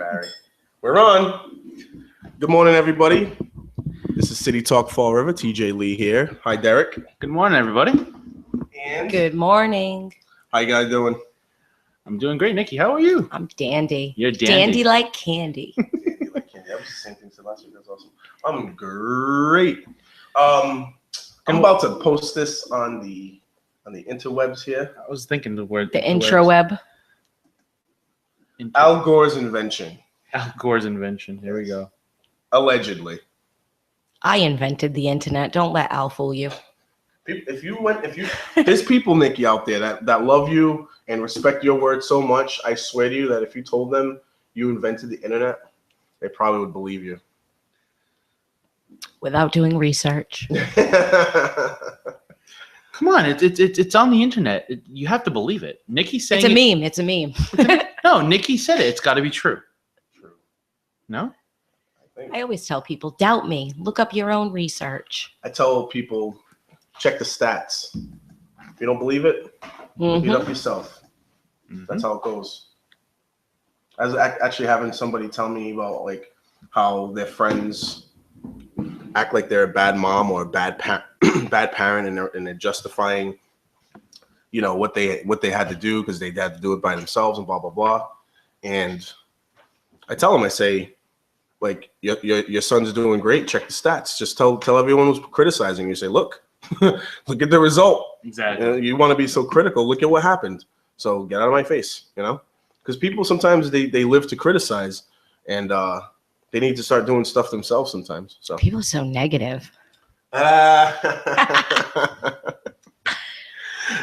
Barry. We're on. Good morning, everybody. This is City Talk Fall River. TJ Lee here. Hi, Derek. Good morning, everybody. And Good morning. how you guys doing? I'm doing great, Nikki. How are you? I'm dandy. You're dandy. Dandy like candy. You like candy? That was the same thing as last week. That's awesome. I'm great. I'm about to post this on the interwebs here. I was thinking the word. The intraweb. Al Gore's invention, Al Gore's invention. Here we go. allegedly. I invented the internet. Don't let Al fool you. There's people, Nikki, out there that love you and respect your word so much. I swear to you that if you told them you invented the internet, they probably would believe you. Without doing research. Come on, it's on the internet. You have to believe it. Nikki's saying It's a meme. No, Nikki said it. It's got to be true. True. No? I always tell people, doubt me. Look up your own research. I tell people, check the stats. If you don't believe it, Mhm. beat up yourself. That's how it goes. I was actually having somebody tell me about like how their friends act like they're a bad mom or a bad parent, and they're justifying, you know, what they had to do because they had to do it by themselves and blah blah blah. And I tell them, I say, like, your son's doing great. Check the stats. Just tell everyone who's criticizing you. Say, look, look at the result. Exactly. You want to be so critical. Look at what happened. So get out of my face, you know, because people sometimes they live to criticize, and they need to start doing stuff themselves sometimes. So People are so negative.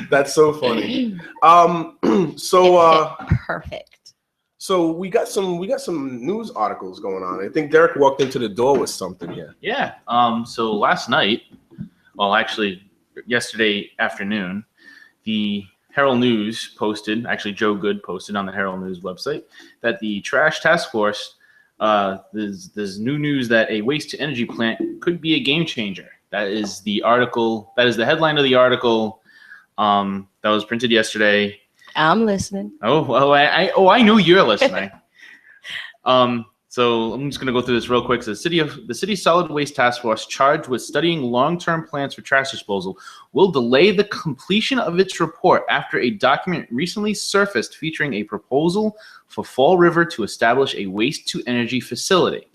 that's so funny. Perfect. So we got some news articles going on. I think Derek walked into the door with something here. Yeah. So last night, well, actually, yesterday afternoon, the Herald News posted, actually Joe Good posted on the Herald News website, that the Trash Task Force, there's new news that a waste-to-energy plant could be a game changer. That is the article. That is the headline of the article that was printed yesterday. I'm listening. I knew you're listening. So I'm just going to go through this real quick. So the city solid waste task force charged with studying long-term plans for trash disposal will delay the completion of its report after a document recently surfaced featuring a proposal for Fall River to establish a waste-to-energy facility.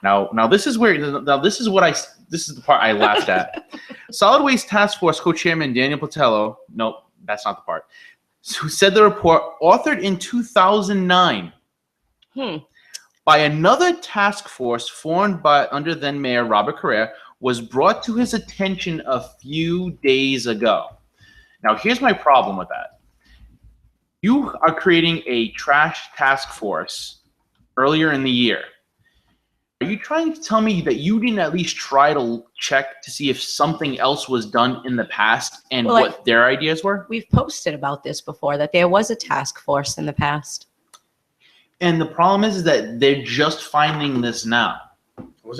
Now this is the part I laughed at. Solid Waste Task Force co-chairman Daniel Patello. Nope, that's not the part. Who said the report, authored in 2009. By another task force formed under then Mayor Robert Carrera, was brought to his attention a few days ago. Now, here's my problem with that. You are creating a trash task force earlier in the year. Are you trying to tell me that you didn't at least try to check to see if something else was done in the past and what their ideas were? We've posted about this before, that there was a task force in the past. And the problem is that they're just finding this now. Miles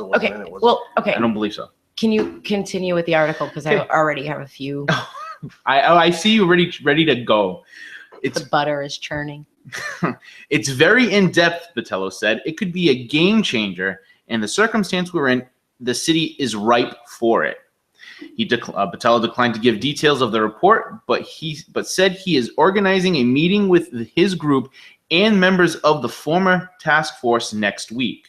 wasn't Okay. in it. Was Well, okay. I don't believe so. Can you continue with the article? Because I already have a few. I see you ready to go. The butter is churning. It's very in-depth, Patello said. It could be a game changer, and the circumstance we're in, the city is ripe for it. Patello declined to give details of the report, but said he is organizing a meeting with his group and members of the former task force next week.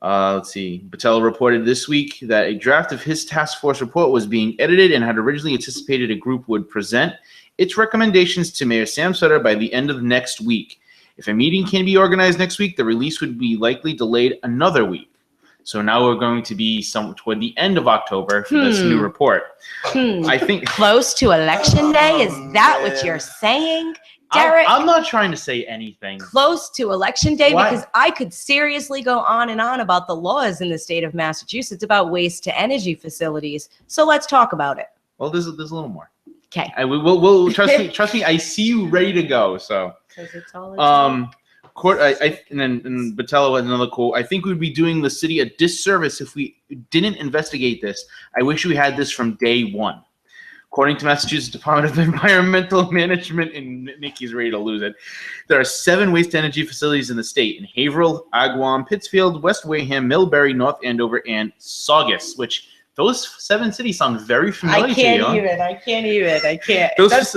Let's see. Patello reported this week that a draft of his task force report was being edited and had originally anticipated a group would present its recommendations to Mayor Sam Sutter by the end of next week. If a meeting can be organized next week, the release would be likely delayed another week. So now we're going to be toward the end of October for this new report. I think Close to election day? Is that what you're saying, Derek? I'm not trying to say anything. Close to election day? What? Because I could seriously go on and on about the laws in the state of Massachusetts about waste to energy facilities. So let's talk about it. Well, there's a little more. Okay. We'll trust me. I see you ready to go. So, Because it's all court. And then Patello had another quote. I think we'd be doing the city a disservice if we didn't investigate this. I wish we had this from day one. According to Massachusetts Department of Environmental Management, and Nikki's ready to lose it, there are 7 waste-to-energy facilities in the state: in Haverhill, Agawam, Pittsfield, West Wareham, Millbury, North Andover, and Saugus. Which those 7 cities sound very familiar to you. I can't even. Those,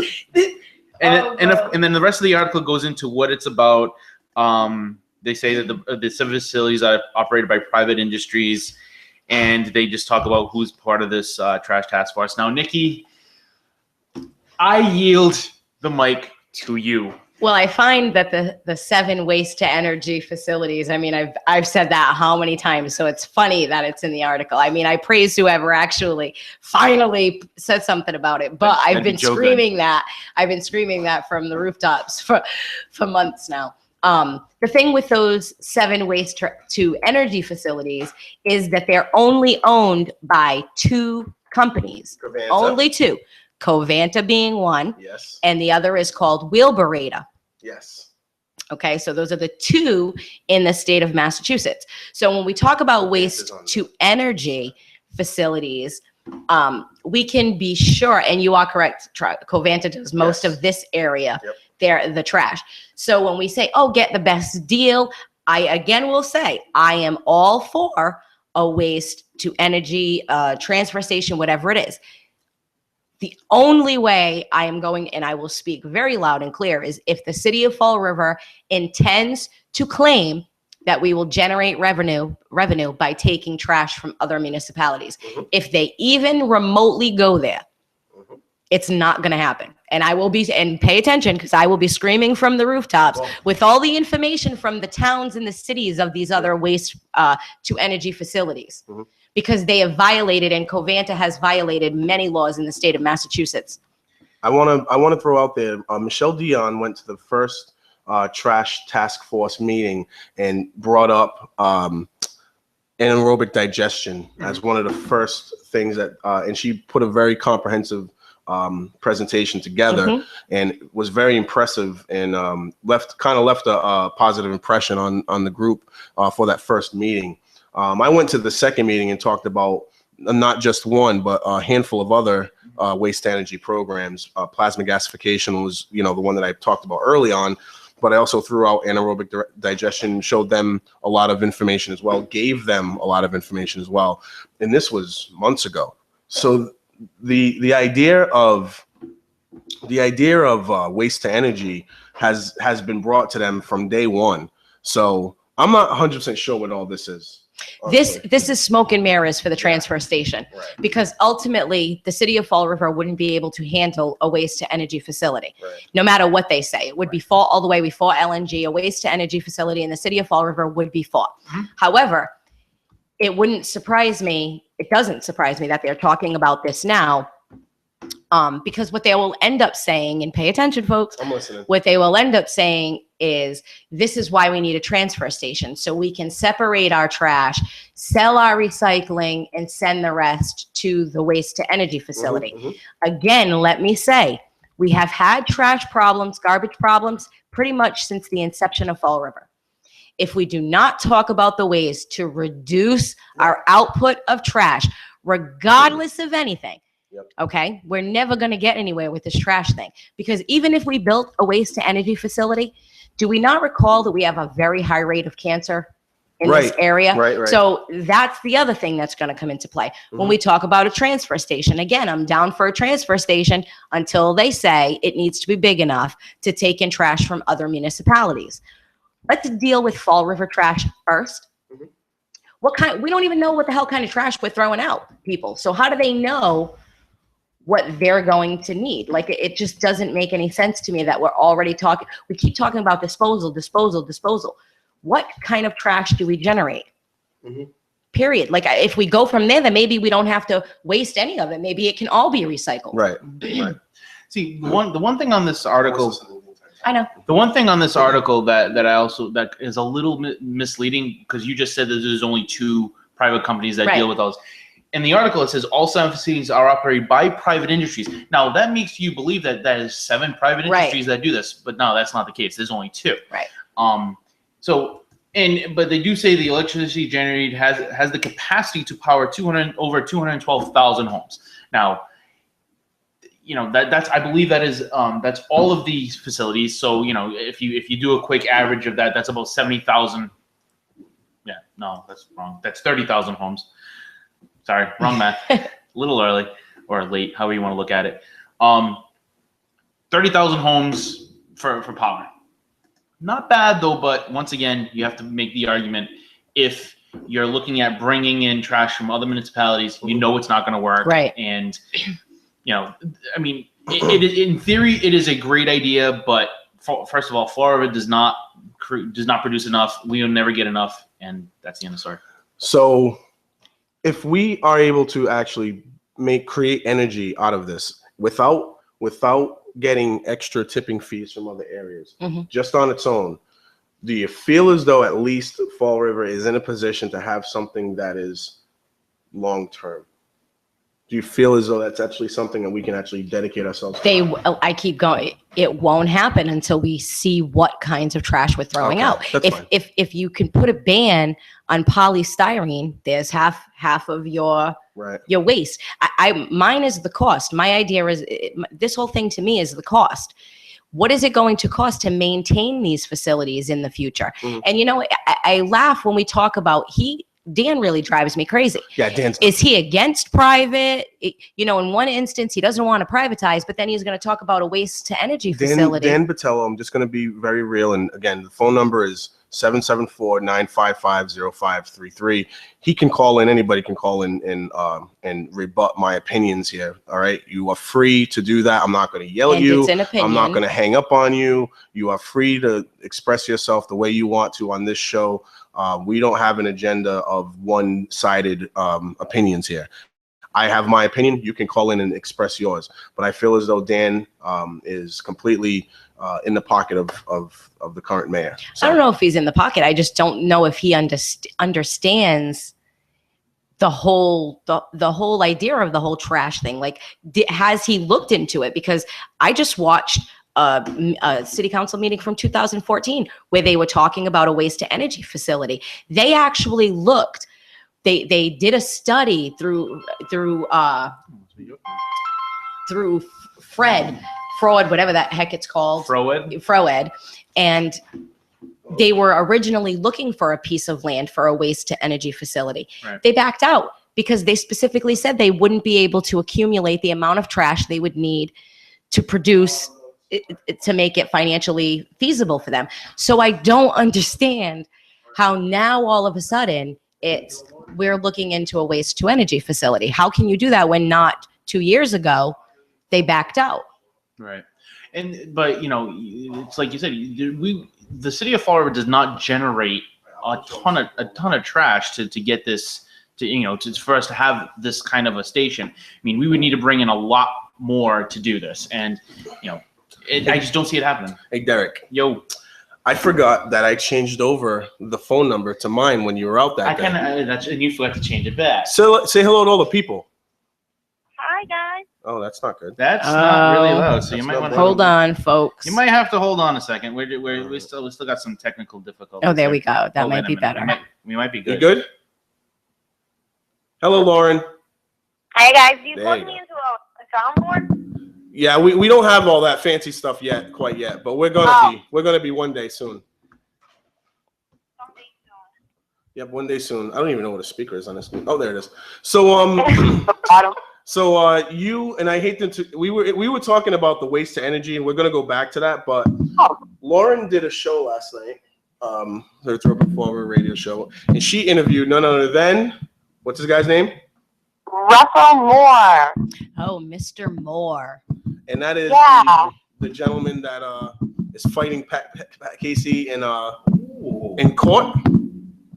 and then the rest of the article goes into what it's about. They say that the 7 facilities are operated by private industries, and they just talk about who's part of this trash task force. Now, Nikki, I yield the mic to you. Well, I find that the 7 waste to energy facilities, I mean, I've said that how many times, so it's funny that it's in the article. I mean, I praise whoever actually finally said something about it, but I've been screaming that. I've been screaming that from the rooftops for months now. The thing with those 7 waste to energy facilities is that they're only owned by 2 companies. Covanta. Only 2. Covanta being one, Yes. and the other is called Wheelbarata. Yes. Okay, so those are the 2 in the state of Massachusetts. So when we talk about waste to energy facilities, we can be sure, and you are correct, Covanta does most of this area. Yep. They're the trash. So when we say, oh, get the best deal, I again will say, I am all for a waste to energy transfer station, whatever it is. The only way I am going, and I will speak very loud and clear, is if the city of Fall River intends to claim that we will generate revenue by taking trash from other municipalities. Mm-hmm. If they even remotely go there, it's not going to happen. And I will be, and pay attention, because I will be screaming from the rooftops with all the information from the towns and the cities of these other waste to energy facilities. Mm-hmm. Because they have violated, and Covanta has violated many laws in the state of Massachusetts. I want to throw out there, Michelle Dion went to the first trash task force meeting and brought up anaerobic digestion as one of the first things that, and she put a very comprehensive presentation together, and was very impressive, and left a positive impression on the group for that first meeting. I went to the second meeting and talked about not just one, but a handful of other waste energy programs. Plasma gasification was, the one that I talked about early on, but I also threw out anaerobic digestion, showed them a lot of information as well, gave them a lot of information as well. And this was months ago. So the idea of waste to energy has been brought to them from day one. So I'm not 100% sure what all this is. This is smoke and mirrors for the transfer station, because ultimately the city of Fall River wouldn't be able to handle a waste to energy facility, no matter what they say. It would be fought all the way before LNG. A waste to energy facility in the city of Fall River would be fought. However, it wouldn't surprise me. It doesn't surprise me that they're talking about this now, because what they will end up saying, and pay attention, folks, I'm listening. what they will end up saying is, this is why we need a transfer station, so we can separate our trash, sell our recycling, and send the rest to the waste to energy facility. Again, let me say, we have had trash problems, garbage problems, pretty much since the inception of Fall River. If we do not talk about the ways to reduce our output of trash, regardless of anything, okay, we're never going to get anywhere with this trash thing. Because even if we built a waste to energy facility, do we not recall that we have a very high rate of cancer in this area? Right. So that's the other thing that's going to come into play. When we talk about a transfer station, again, I'm down for a transfer station until they say it needs to be big enough to take in trash from other municipalities. Let's deal with Fall River trash first. We don't even know what the hell kind of trash we're throwing out, people. So how do they know what they're going to need? Like, it just doesn't make any sense to me that we're already talking. We keep talking about disposal. What kind of trash do we generate? Period. Like, if we go from there, then maybe we don't have to waste any of it. Maybe it can all be recycled. Right. See, the one thing on this article, I know. The one thing on this article that is a little misleading, because you just said that there's only 2 private companies that deal with those. In the article, it says all 7 facilities are operated by private industries. Now, that makes you believe that is 7 private industries that do this, but no, that's not the case. There's only 2. Right. But they do say the electricity generated has the capacity to power over 212,000 homes. Now, that's I believe that is that's all of these facilities. So if you do a quick average of that, that's about 70,000. Yeah, no, that's wrong. That's 30,000 homes. Sorry, wrong math. A little early or late, however you want to look at it. 30,000 homes for power. Not bad though, but once again, you have to make the argument if you're looking at bringing in trash from other municipalities, it's not going to work. Right. And, I mean, in theory, it is a great idea, but first of all, Florida does not produce enough. We will never get enough. And that's the end of the story. So if we are able to actually create energy out of this without getting extra tipping fees from other areas, just on its own, do you feel as though at least Fall River is in a position to have something that is long term? Do you feel as though that's actually something that we can actually dedicate ourselves to? I keep going. It won't happen until we see what kinds of trash we're throwing out. If you can put a ban on polystyrene, there's half of your waste. Mine is the cost. My idea is this whole thing to me is the cost. What is it going to cost to maintain these facilities in the future? And I laugh when we talk about Dan really drives me crazy. Yeah, Dan's. Is he against private? In one instance, he doesn't want to privatize, but then he's going to talk about a waste to energy facility. Dan Botello, I'm just going to be very real. And again, the phone number is 774-955-0533. He can call in. Anybody can call in and rebut my opinions here. All right. You are free to do that. I'm not going to yell at you. It's an opinion. I'm not going to hang up on you. You are free to express yourself the way you want to on this show. We don't have an agenda of one-sided opinions here. I have my opinion. You can call in and express yours. But I feel as though Dan is completely in the pocket of the current mayor. So. I don't know if he's in the pocket. I just don't know if he understands the whole idea of the whole trash thing. Like, has he looked into it? Because I just watched a city council meeting from 2014 where they were talking about a waste to energy facility. They actually looked. They did a study through fraud, whatever that heck it's called. Froed. And they were originally looking for a piece of land for a waste to energy facility. Right. They backed out because they specifically said they wouldn't be able to accumulate the amount of trash they would need to produce to make it financially feasible for them. So I don't understand how now all of a sudden we're looking into a waste to energy facility. How can you do that when not 2 years ago they backed out? Right. But it's like you said, the city of Fall River does not generate a ton of trash to get this for us to have this kind of a station. I mean, we would need to bring in a lot more to do this, and I just don't see it happening. Hey, Derek. Yo. I forgot that I changed over the phone number to mine when you were out that day. And you forgot to change it back. So say hello to all the people. Hi, guys. Oh, that's not good. That's not really loud. So you might want to hold on, folks. You might have to hold on a second. We still got some technical difficulties. Oh, there we go. That might be better. We might be good. You good? Hello, Lauren. Hi, guys. Do you plug me into a soundboard? Yeah, we don't have all that fancy stuff quite yet, but we're gonna be one day soon. Someday soon. Yep, one day soon. I don't even know what a speaker is on this. Oh, there it is. So so you and I hate to we were talking about the waste to energy, and we're gonna go back to that. But Lauren did a show last night, her Urban Forward radio show, and she interviewed none other than what's this guy's name? Russell Moore. Oh, Mr. Moore. And that is the gentleman that is fighting Pat Casey in court.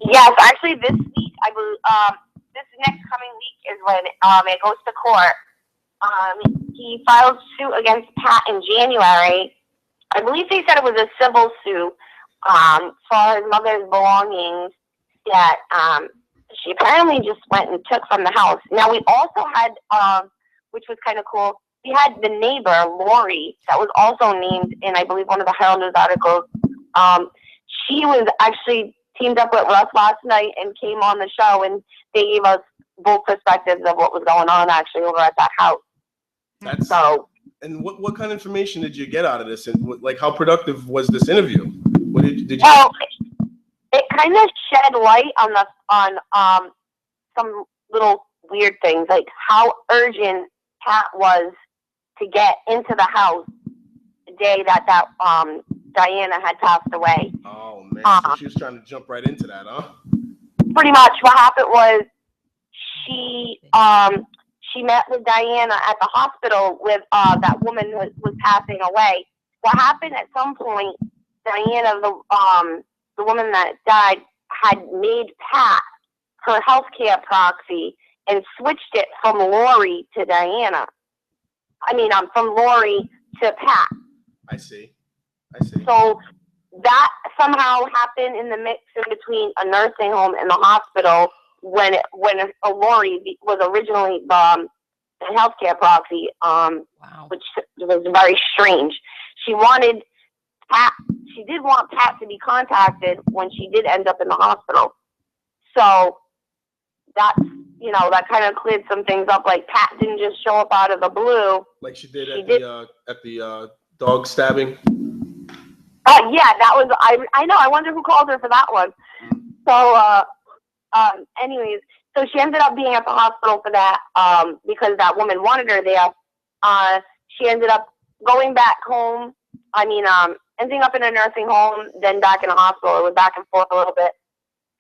Yes, actually, this week, I believe, this next coming week is when it goes to court. He filed suit against Pat in January. I believe they said it was a civil suit for his mother's belongings that she apparently just went and took from the house. Now, we also had, which was kind of cool, we had the neighbor, Lori, that was also named in, I believe, one of the Herald News articles. She was actually teamed up with Russ last night and came on the show, and they gave us both perspectives of what was going on actually over at that house. And what kind of information did you get out of this? And like, how productive was this interview? What did you? Well, it kind of shed light on some little weird things, like how urgent Pat was to get into the house the day that Diana had passed away. Oh man, so she was trying to jump right into that, huh? Pretty much, what happened was she met with Diana at the hospital with that woman who was passing away. What happened at some point, Diana, the woman that died, had made Pat her healthcare proxy and switched it from Lori to Diana. From Lori to Pat. I see. So that somehow happened in the mix in between a nursing home and the hospital when Lori was originally the healthcare proxy, Wow. which was very strange. She did want Pat to be contacted when she did end up in the hospital. So that kind of cleared some things up. Like, Pat didn't just show up out of the blue. Like she did at the dog stabbing. Yeah, that was, I know, I wonder who called her for that one. So, anyways, so she ended up being at the hospital for that, because that woman wanted her there. She ended up going back home, ending up in a nursing home, then back in a hospital. It was back and forth a little bit.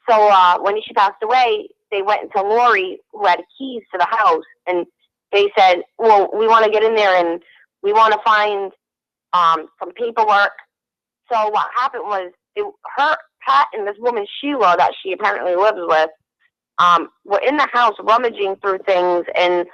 So, when she passed away, they went into Lori, who had keys to the house, and they said, well, we want to get in there and we want to find, some paperwork. So what happened was Pat and this woman, Sheila, that she apparently lives with, were in the house rummaging through things and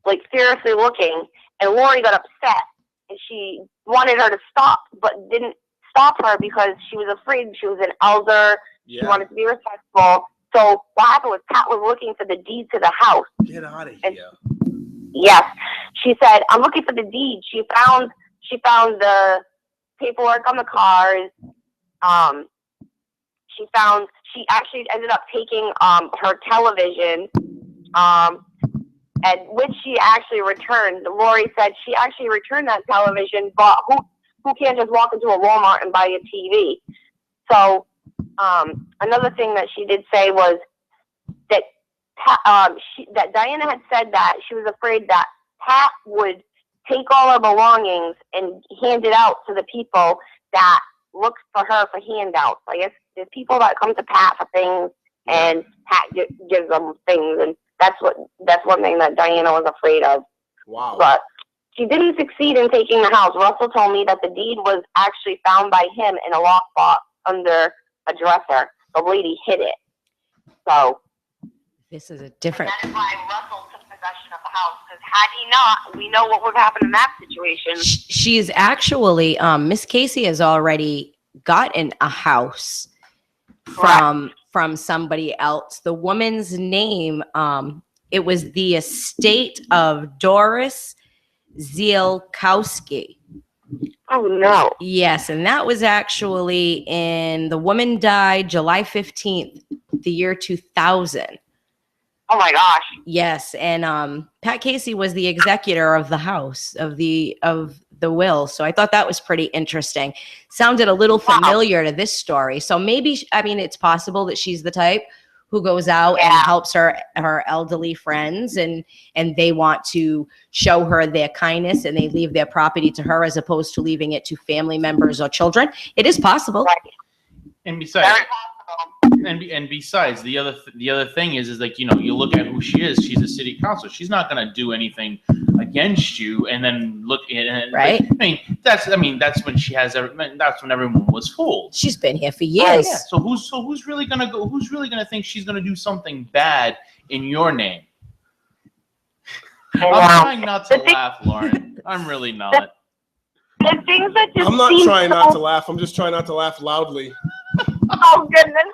like seriously looking. And Lori got upset and she wanted her to stop, but didn't stop her because she was afraid. She was an elder. Yeah. She wanted to be respectful. So what happened was Pat was looking for the deed to the house. Get out of here. And, yes. She said, I'm looking for the deed. She found the paperwork on the cars. She actually ended up taking her television, and which she actually returned. Lori said she actually returned that television, but who can't just walk into a Walmart and buy a TV? So another thing that she did say was that that Diana had said that she was afraid that Pat would take all her belongings and hand it out to the people that look for her for handouts. I guess there's people that come to Pat for things, and Pat gives them things, and that's one thing that Diana was afraid of. Wow. But she didn't succeed in taking the house. Russell told me that the deed was actually found by him in a lockbox under a dresser. The lady hid it. So This is a different. that is why Russell took possession of the house, because had he not, we know what would happen in that situation. She's actually, Miss Casey has already gotten a house from somebody else. The woman's name, it was the estate of Doris Zielkowski. Oh no. Yes, and that was actually the woman died July 15th, the year 2000. Oh my gosh. Yes, and Pat Casey was the executor of the house of the will. So I thought that was pretty interesting. Sounded a little familiar to this story. So maybe it's possible that she's the type who goes out and helps her elderly friends, and they want to show her their kindness, and they leave their property to her as opposed to leaving it to family members or children. It is possible. Right. And besides, Very possible. and besides, the other thing is like, you look at who she is. She's a city councilor. She's not going to do anything against you, and then look at it. Right. That's when she has that's when everyone was fooled. She's been here for years. Yeah. So who's really gonna go? Who's really gonna think she's gonna do something bad in your name? I'm trying not to laugh, Lauren. I'm really not. The things that just I'm not seem trying so- not to laugh. I'm just trying not to laugh loudly. Oh goodness!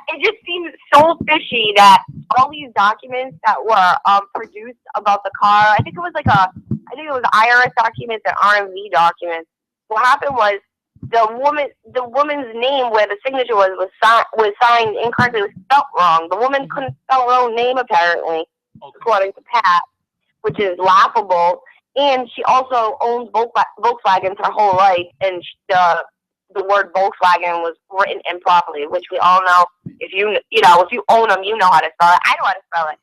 It just seems so fishy that all these documents that were produced about the car. I think it was IRS documents and RMV documents. What happened was the woman's name where the signature was signed incorrectly, was spelled wrong. The woman couldn't spell her own name apparently, according to Pat, which is laughable. And she also owns Volkswagens her whole life, and the word Volkswagen was written improperly, which we all know. If you own them, you know how to spell it. I know how to spell it.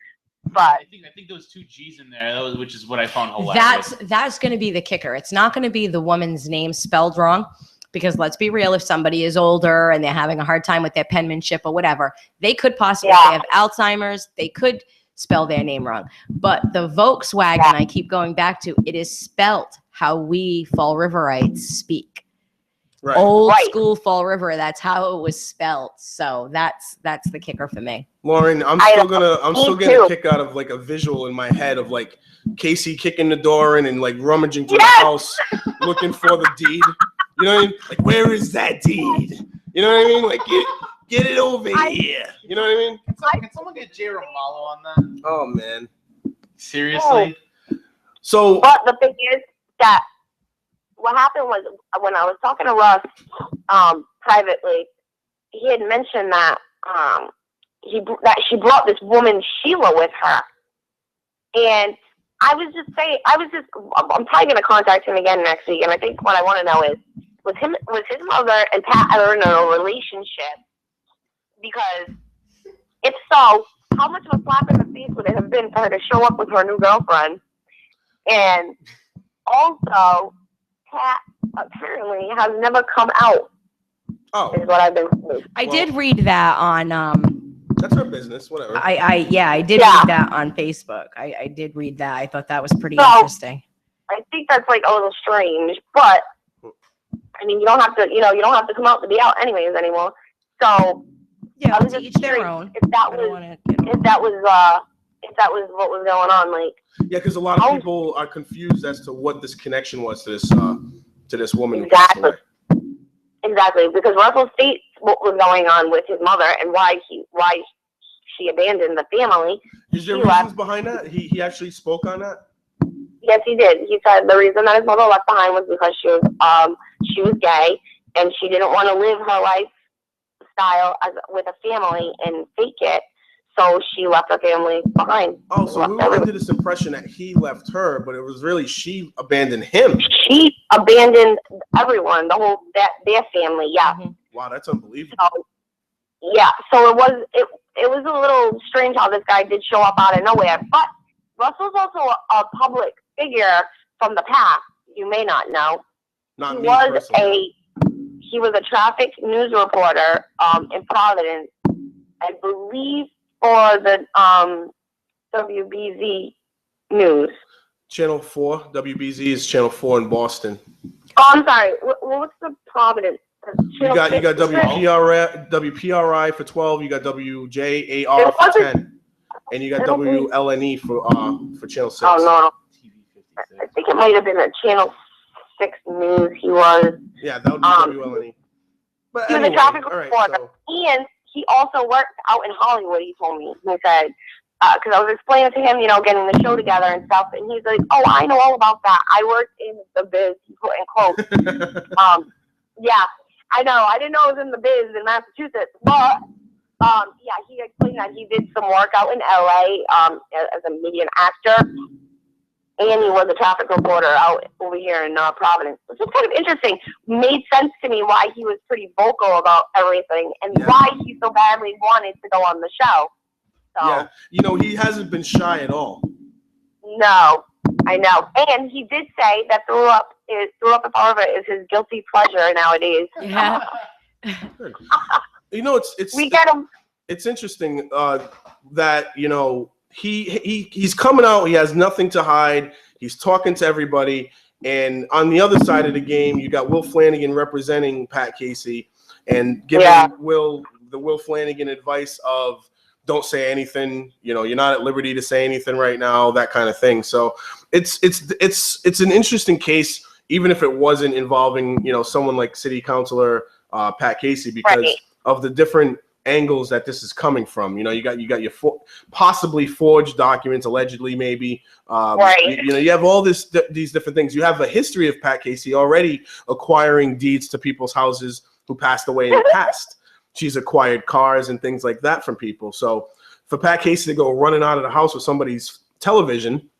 But I think there was 2 G's in there, which is what I found hilarious. That's going to be the kicker. It's not going to be the woman's name spelled wrong, because let's be real, if somebody is older and they're having a hard time with their penmanship or whatever, they could possibly if they have Alzheimer's, they could spell their name wrong. But the Volkswagen, I keep going back to, it is spelt how we Fall Riverites speak. Right. Old school Fall River. That's how it was spelled. So that's the kicker for me. Lauren, I'm still getting a kick out of like a visual in my head of like Casey kicking the door in and like rummaging through the house looking for the deed. You know what I mean? Like, where is that deed? You know what I mean? Like, get it over here. You know what I mean? Can someone get Jay Romalo on that? Oh man, seriously. So, but the thing is that what happened was when I was talking to Russ privately, he had mentioned that she brought this woman Sheila with her, and I'm probably going to contact him again next week, and I think what I want to know is, was his mother and Pat ever in a relationship? Because if so, how much of a slap in the face would it have been for her to show up with her new girlfriend? And also, Pat apparently has never come out. Oh, is what I've been told. I did read that on that's her business, whatever. I did read that on Facebook. I did read that. I thought that was pretty interesting. I think that's like a little strange, but I mean, you don't have to come out to be out anyways anymore. So yeah, I was to just each their curious own. if that was what was going on. Like, yeah, because a lot of people are confused as to what this connection was to this woman. Exactly. Exactly, because Russell states what was going on with his mother and why she abandoned the family. Is there reasons behind that? He actually spoke on that? Yes, he did. He said the reason that his mother left behind was because she was gay and she didn't want to live her lifestyle with a family and fake it, so she left her family behind. Oh, so we were under this impression that he left her, but it was really she abandoned him. She abandoned everyone, their family. Yeah. Mm-hmm. Wow, that's unbelievable. So it was a little strange how this guy did show up out of nowhere. But Russell's also a public figure from the past. You may not know. He was a traffic news reporter in Providence, I believe, for the WBZ News. Channel 4. WBZ is Channel 4 in Boston. Oh, I'm sorry. What's the Providence? You got WPRI for 12. You got WJAR for 10, and you got WLNE for Channel 6. Oh no, I think it might have been a Channel 6 News. He was. Yeah, that would be WLNE. But he was a traffic reporter, and he also worked out in Hollywood. He told me. He said, because I was explaining to him, getting the show together and stuff, and he's like, "Oh, I know all about that. I worked in the biz." He put in quotes. Yeah, I know. I didn't know it was in the biz in Massachusetts, but yeah, he explained that he did some work out in LA as a media actor, and he was a traffic reporter out over here in Providence, which was kind of interesting. Made sense to me why he was pretty vocal about everything and why he so badly wanted to go on the show. So, yeah, he hasn't been shy at all. No, I know, and he did say that threw up in Fall River is his guilty pleasure nowadays. Yeah. We get him. It's interesting that he's coming out. He has nothing to hide. He's talking to everybody. And on the other side of the game, you got Will Flanagan representing Pat Casey and giving Will Flanagan advice of don't say anything. You're not at liberty to say anything right now. That kind of thing. So it's an interesting case, even if it wasn't involving someone like City Councilor Pat Casey, because of the different angles that this is coming from. You got your possibly forged documents, allegedly, maybe. You have all these different things. You have a history of Pat Casey already acquiring deeds to people's houses who passed away in the past. She's acquired cars and things like that from people. So for Pat Casey to go running out of the house with somebody's television,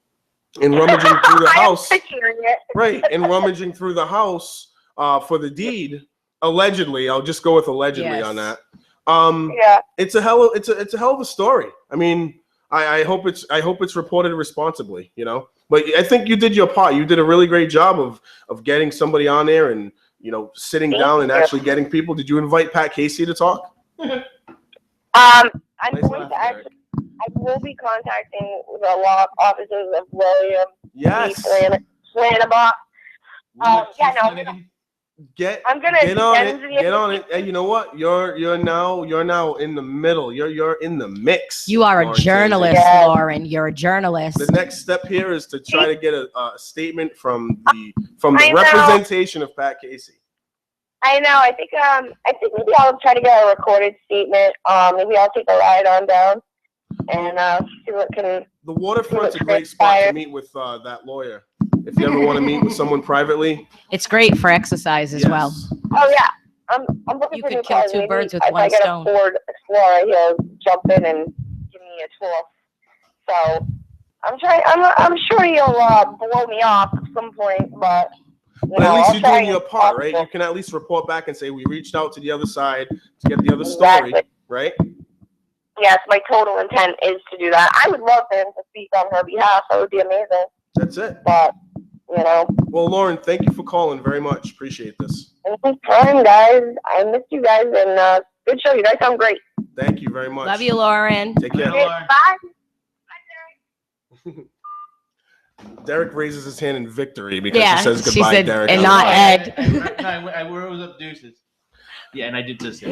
in rummaging through the house. I'm picturing it. Right, in rummaging through the house for the deed, allegedly. I'll just go with allegedly on that. Yeah. It's a hell of a story. I mean, I hope it's reported responsibly, you know. But I think you did your part. You did a really great job of getting somebody on there and, you know, sitting down and actually getting people. Did you invite Pat Casey to talk? I'm Nice going laugh, to actually. I will be contacting the law offices of William Yes. Flanabach. Yeah, no, I'm gonna get on it. send the- Get on it. Hey, you know what? You're now in the middle. You're in the mix. You are a Lauren journalist, Yeah. Lauren. You're a journalist. The next step here is to try to get a statement from the I know. representation of Pat Casey. I know. I think maybe I'll try to get a recorded statement. Maybe I'll take a ride on down and see what can. The waterfront's a great spot to meet with that lawyer. If you ever want to meet with someone privately, It's great for exercise as well. yes. Oh yeah, I'm looking You for could new kill cars. two Maybe birds with if one I get stone. a Ford Explorer, he'll jump in and give me a tour. So I'm sure he'll blow me off at some point, but. But at least you're I'll doing try your and part, right? possible. You can at least report back and say we reached out to the other side to get the other story, Exactly. right? Yes, my total intent is to do that. I would love for him to speak on her behalf. That would be amazing. That's it. But, you know, Well, Lauren, thank you for calling very much. Appreciate this. anytime, guys. I miss you guys, and good show. You guys sound great. Thank you very much. Love you, Lauren. Take care. Bye. Lauren. Bye. Derek raises his hand in victory because Yeah, she says she goodbye, said, Derek. and I'm not like, Ed. I rose up deuces. Yeah, and I did this.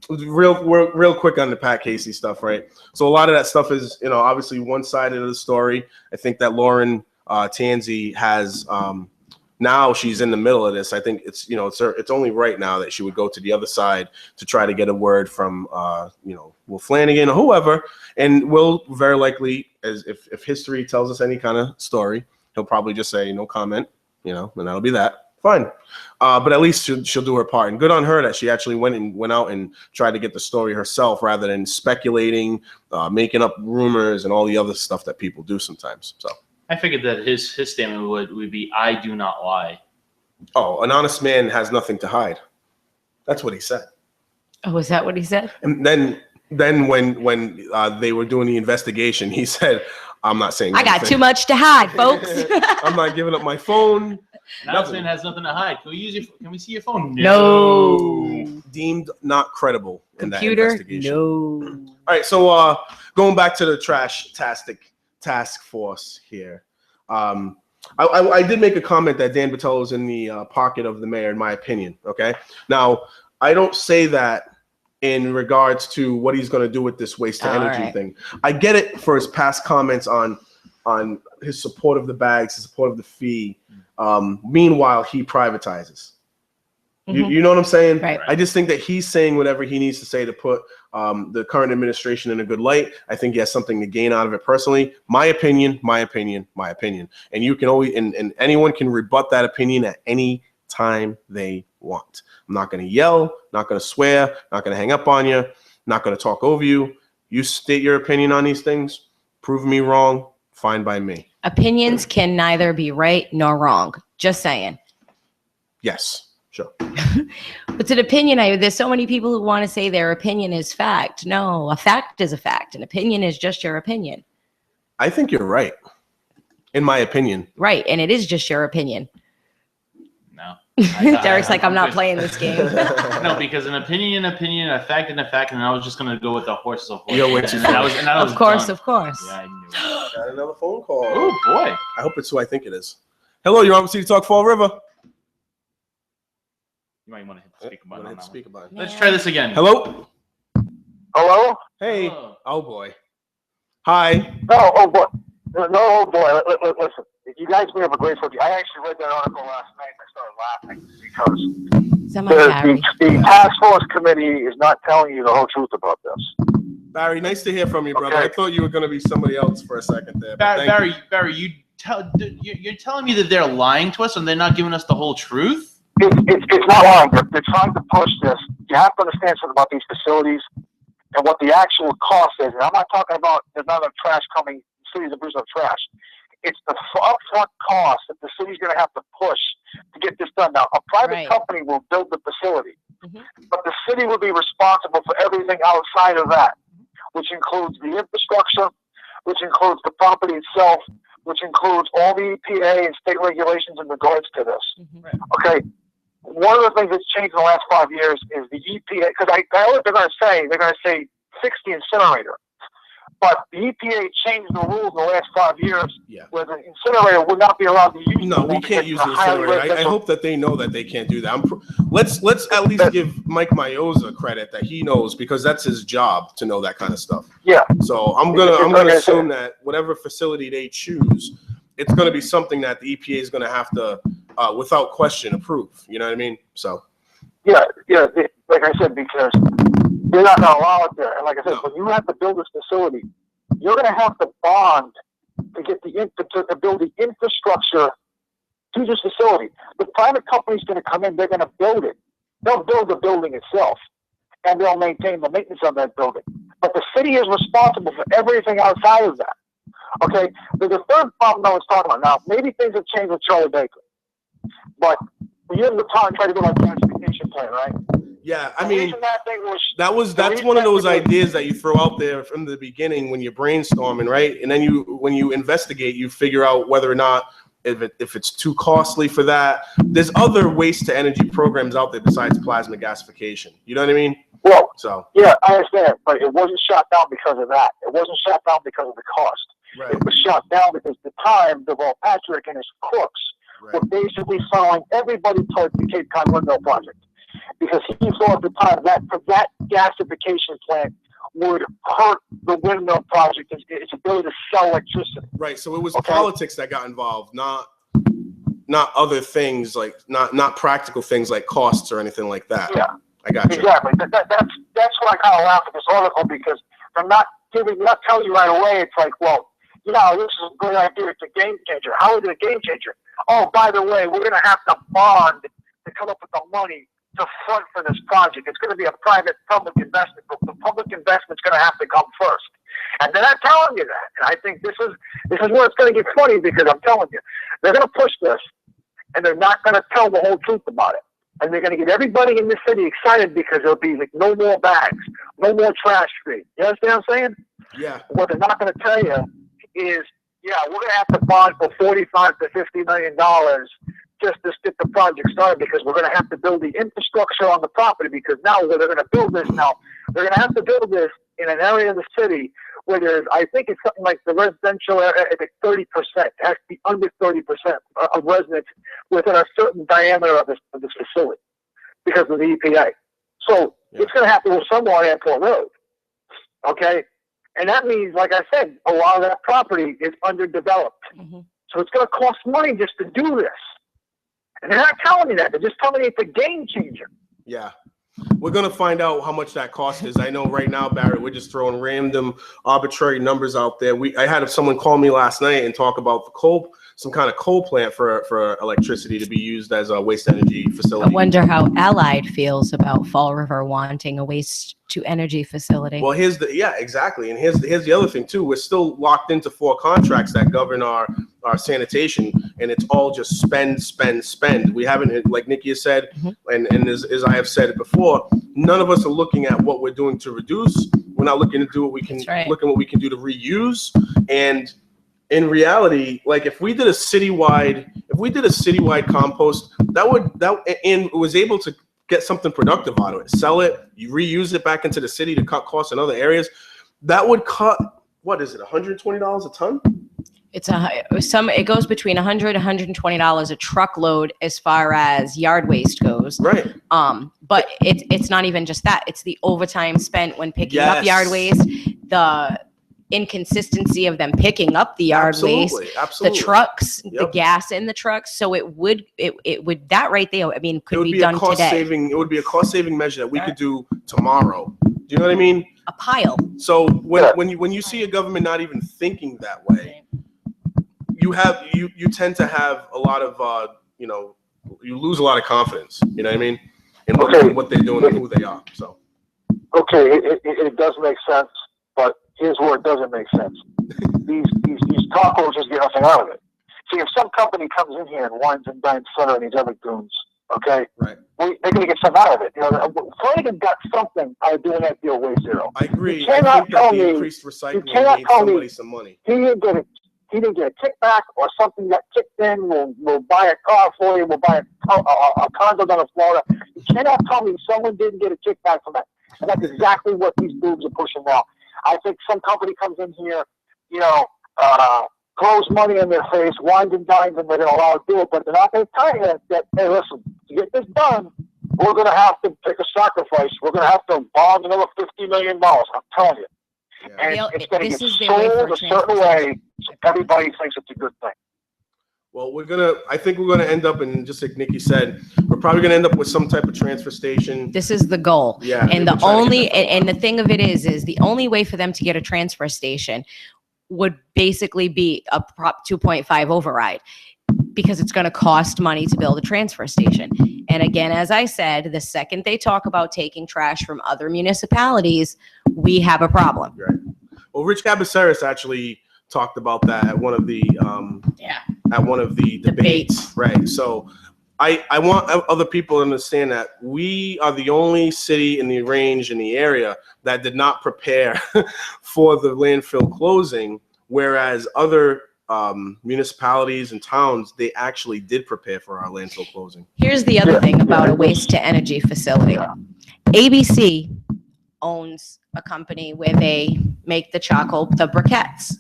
real quick on the Pat Casey stuff, right? So a lot of that stuff is, you know, obviously one sided of the story. I think that Lauren Tansey has now she's in the middle of this. I think it's, you know, it's only right now that she would go to the other side to try to get a word from you know, Will Flanagan or whoever, and Will very likely, as if history tells us any kind of story, he'll probably just say no comment, you know, and that'll be that. Fine. But at least she'll do her part. And good on her that she actually went out and tried to get the story herself rather than speculating, making up rumors and all the other stuff that people do sometimes. So I figured that his statement would be, "I do not lie." oh, an honest man has nothing to hide. That's what he said. Oh, is that what he said? And then when they were doing the investigation, he said, I'm not saying I got anything. too much to hide, folks. I'm not giving up my phone. Now this man has nothing to hide. Can we see your phone? No. Deemed not credible in that Computer? investigation. No. All right, so going back to the trash-tastic task force here. I did make a comment that Dan Battello is in the pocket of the mayor, in my opinion, okay? Now, I don't say that in regards to what he's going to do with this waste-to-energy thing. I get it for his past comments on his support of the bags, his support of the fee. Meanwhile, he privatizes. You know what I'm saying? Right. I just think that he's saying whatever he needs to say to put the current administration in a good light. I think he has something to gain out of it personally. My opinion. And you can always, and anyone can rebut that opinion at any time they want. I'm not going to yell, not going to swear, not going to hang up on you, not going to talk over you. You state your opinion on these things, prove me wrong, fine by me. Opinions can neither be right nor wrong. Just saying. Yes, sure. It's an opinion. There's so many people who want to say their opinion is fact. No, a fact is a fact. An opinion is just your opinion. I think you're right, in my opinion. Right. And it is just your opinion. No. Derek's like, I'm not playing this game. No, because an opinion, a fact, and I was just gonna go with the horse. Yo, wait, and I was Of course, done. of course. Yeah, I knew it. Got another phone call. Oh boy. I hope it's who I think it is. Hello, you're on City Talk Fall River. You might want to hit the speaker I'm button. gonna on hit that the speaker button. one. Let's try this again. Hello? Hello? Hey. Hello. Oh, boy. Hi. Oh boy. No, oh boy. Listen, you guys bring up a great subject. I actually read that article last night and I started laughing because Someone Barry. the task force committee is not telling you the whole truth about this. Barry, nice to hear from you, brother. Okay. I thought you were going to be somebody else for a second there. but thank you. Barry, you're telling me that they're lying to us and they're not giving us the whole truth? It's not lying. They're trying to push this. You have to understand something about these facilities and what the actual cost is. And I'm not talking about there's not enough trash coming. Cities are producing enough trash. It's the upfront cost that the city's going to have to push to get this done. Now, a private Right. company will build the facility, Mhm. but the city will be responsible for everything outside of that, which includes the infrastructure, which includes the property itself, which includes all the EPA and state regulations in regards to this. Mhm. Okay. One of the things that's changed in the last 5 years is the EPA, because I know what they're going to say 60 incinerator. But the EPA changed the rules in the last 5 years Yeah. where the incinerator would not be allowed to use. No, we can't use the incinerator. I hope that they know that they can't do that. Let's at least give Mike Mayoza credit that he knows, because that's his job to know that kind of stuff. Yeah. So I'm gonna assume that whatever facility they choose, it's gonna be something that the EPA is gonna have to, without question, approve. You know what I mean? So. Yeah. Like I said, because they're not going to allow it there. And like I said, No. when you have to build this facility, you're going to have to bond to get to build the infrastructure to this facility. The private company's going to come in, they're going to build it. They'll build the building itself, and they'll maintain the maintenance of that building. But the city is responsible for everything outside of that. Okay? There's a third problem I was talking about. Now, maybe things have changed with Charlie Baker, but you have the time to try to build a transportation plan, right? Yeah, I The mean, reason that thing was that's one of those ideas that you throw out there from the beginning when you're brainstorming, right? And then when you investigate, you figure out whether or not if it's too costly for that. There's other waste to energy programs out there besides plasma gasification. You know what I mean? Well, So yeah, I understand, but it wasn't shot down because of that. It wasn't shot down because of the cost. right, It was shot down because at the time, Deval Patrick and his crooks right. were basically selling everybody towards the Cape Cod windmill project, because he thought at the time that gasification plant would hurt the windmill project, its ability to sell electricity. Right. So it was Okay. politics that got involved, not other things, like not practical things like costs or anything like that. Yeah. I got you. Exactly. That's why I kind of laugh at this article, because I'm not telling you right away. It's like, well, this is a good idea. It's a game changer. How is it a game changer? Oh, by the way, we're going to have to bond to come up with the money to front for this project. It's going to be a private-public investment, but the public investment's going to have to come first. And they're not telling you that. And I think this is where it's going to get funny, because I'm telling you, they're going to push this, and they're not going to tell the whole truth about it. And they're going to get everybody in the city excited, because there'll be like no more bags, no more trash free. You understand what I'm saying? Yeah. What they're not going to tell you is, yeah, we're going to have to bond for $45 to $50 million just to get the project started, because we're going to have to build the infrastructure on the property, because now where they're going to build this now, they're going to have to build this in an area of the city where there's, I think it's something like the residential area, it's like 30%. It has to be under 30% of residents within a certain diameter of this facility because of the EPA. So it's going to have to go somewhere on Airport Road. Okay? And that means, like I said, a lot of that property is underdeveloped. Mm-hmm. So it's going to cost money just to do this. And they're not telling you that. They're just telling you it's a game changer. Yeah. We're going to find out how much that cost is. I know right now, Barrett, we're just throwing random arbitrary numbers out there. I had someone call me last night and talk about some kind of coal plant for electricity to be used as a waste energy I facility. wonder how Allied feels about Fall River wanting a waste to energy facility. Well, exactly. And here's the other thing too. We're still locked into 4 contracts that govern our sanitation, and it's all just spend. We haven't, like Nikki has said, and as I have said it before, none of us are looking at what we're doing to reduce. We're not looking to do what we can, look at what we can do to reuse. And in reality, like if we did a citywide compost, and was able to get something productive out of it, sell it, you reuse it back into the city to cut costs in other areas, that would cut, what is it, $120 a ton? It goes between $100 and $120 a truckload as far as yard waste goes. Right. But it's not even just that. It's the overtime spent when picking up Yes. yard waste, the inconsistency of them picking up the yard waste, Absolutely. the trucks, the Yep. gas in the trucks. So it would that right there, I mean, could be done today. It would be a cost saving measure that we could do tomorrow. Do you know what I mean? A pile. So when you see a government not even thinking that way, you tend to have a lot of you lose a lot of confidence. You know what I mean? In what they're doing and who they are. So Okay, it does make sense, but here's where it doesn't make sense. These cockroaches get nothing out of it. See, if some company comes in here and wines and dines Sutter and these other goons, okay, Right. they're going to get some out of it. You know, Flanagan got something out of doing that deal with Waste Zero. I agree. You cannot I think that tell the me- increased recycling cannot made tell me- somebody some money. He didn't get a kickback or something got kicked in. We'll buy a car for you. We'll buy a condo down in Florida. You cannot tell me someone didn't get a kickback from that. And that's exactly what these boobs are pushing now. I think some company comes in here, you know, throws money in their face, wines and dines, and they're going to allow it to do it, but they're not going to tell you that, hey, listen, to get this done, we're going to have to take a sacrifice. We're going to have to bond another $50 million. I'm telling you. Yeah. And They'll- it's going to this get is their way for sold a certain way, so everybody thinks it's a good thing. Well, I think we're gonna end up, and just like Nikki said, we're probably gonna end up with some type of transfer station. This is the goal. Yeah. And we're the trying to only, get that and the thing of it is the only way for them to get a transfer station would basically be a Prop 2.5 override, because it's going to cost money to build a transfer station. And again, as I said, the second they talk about taking trash from other municipalities, we have a problem. Right. Well, Rich Cabaceres actually talked about that at one of the debates. Right. So I want other people to understand that we are the only city in the range in the area that did not prepare for the landfill closing, whereas other municipalities and towns, they actually did prepare for our landfill closing. Here's the other thing about a waste to energy facility. ABC owns a company where they make the briquettes.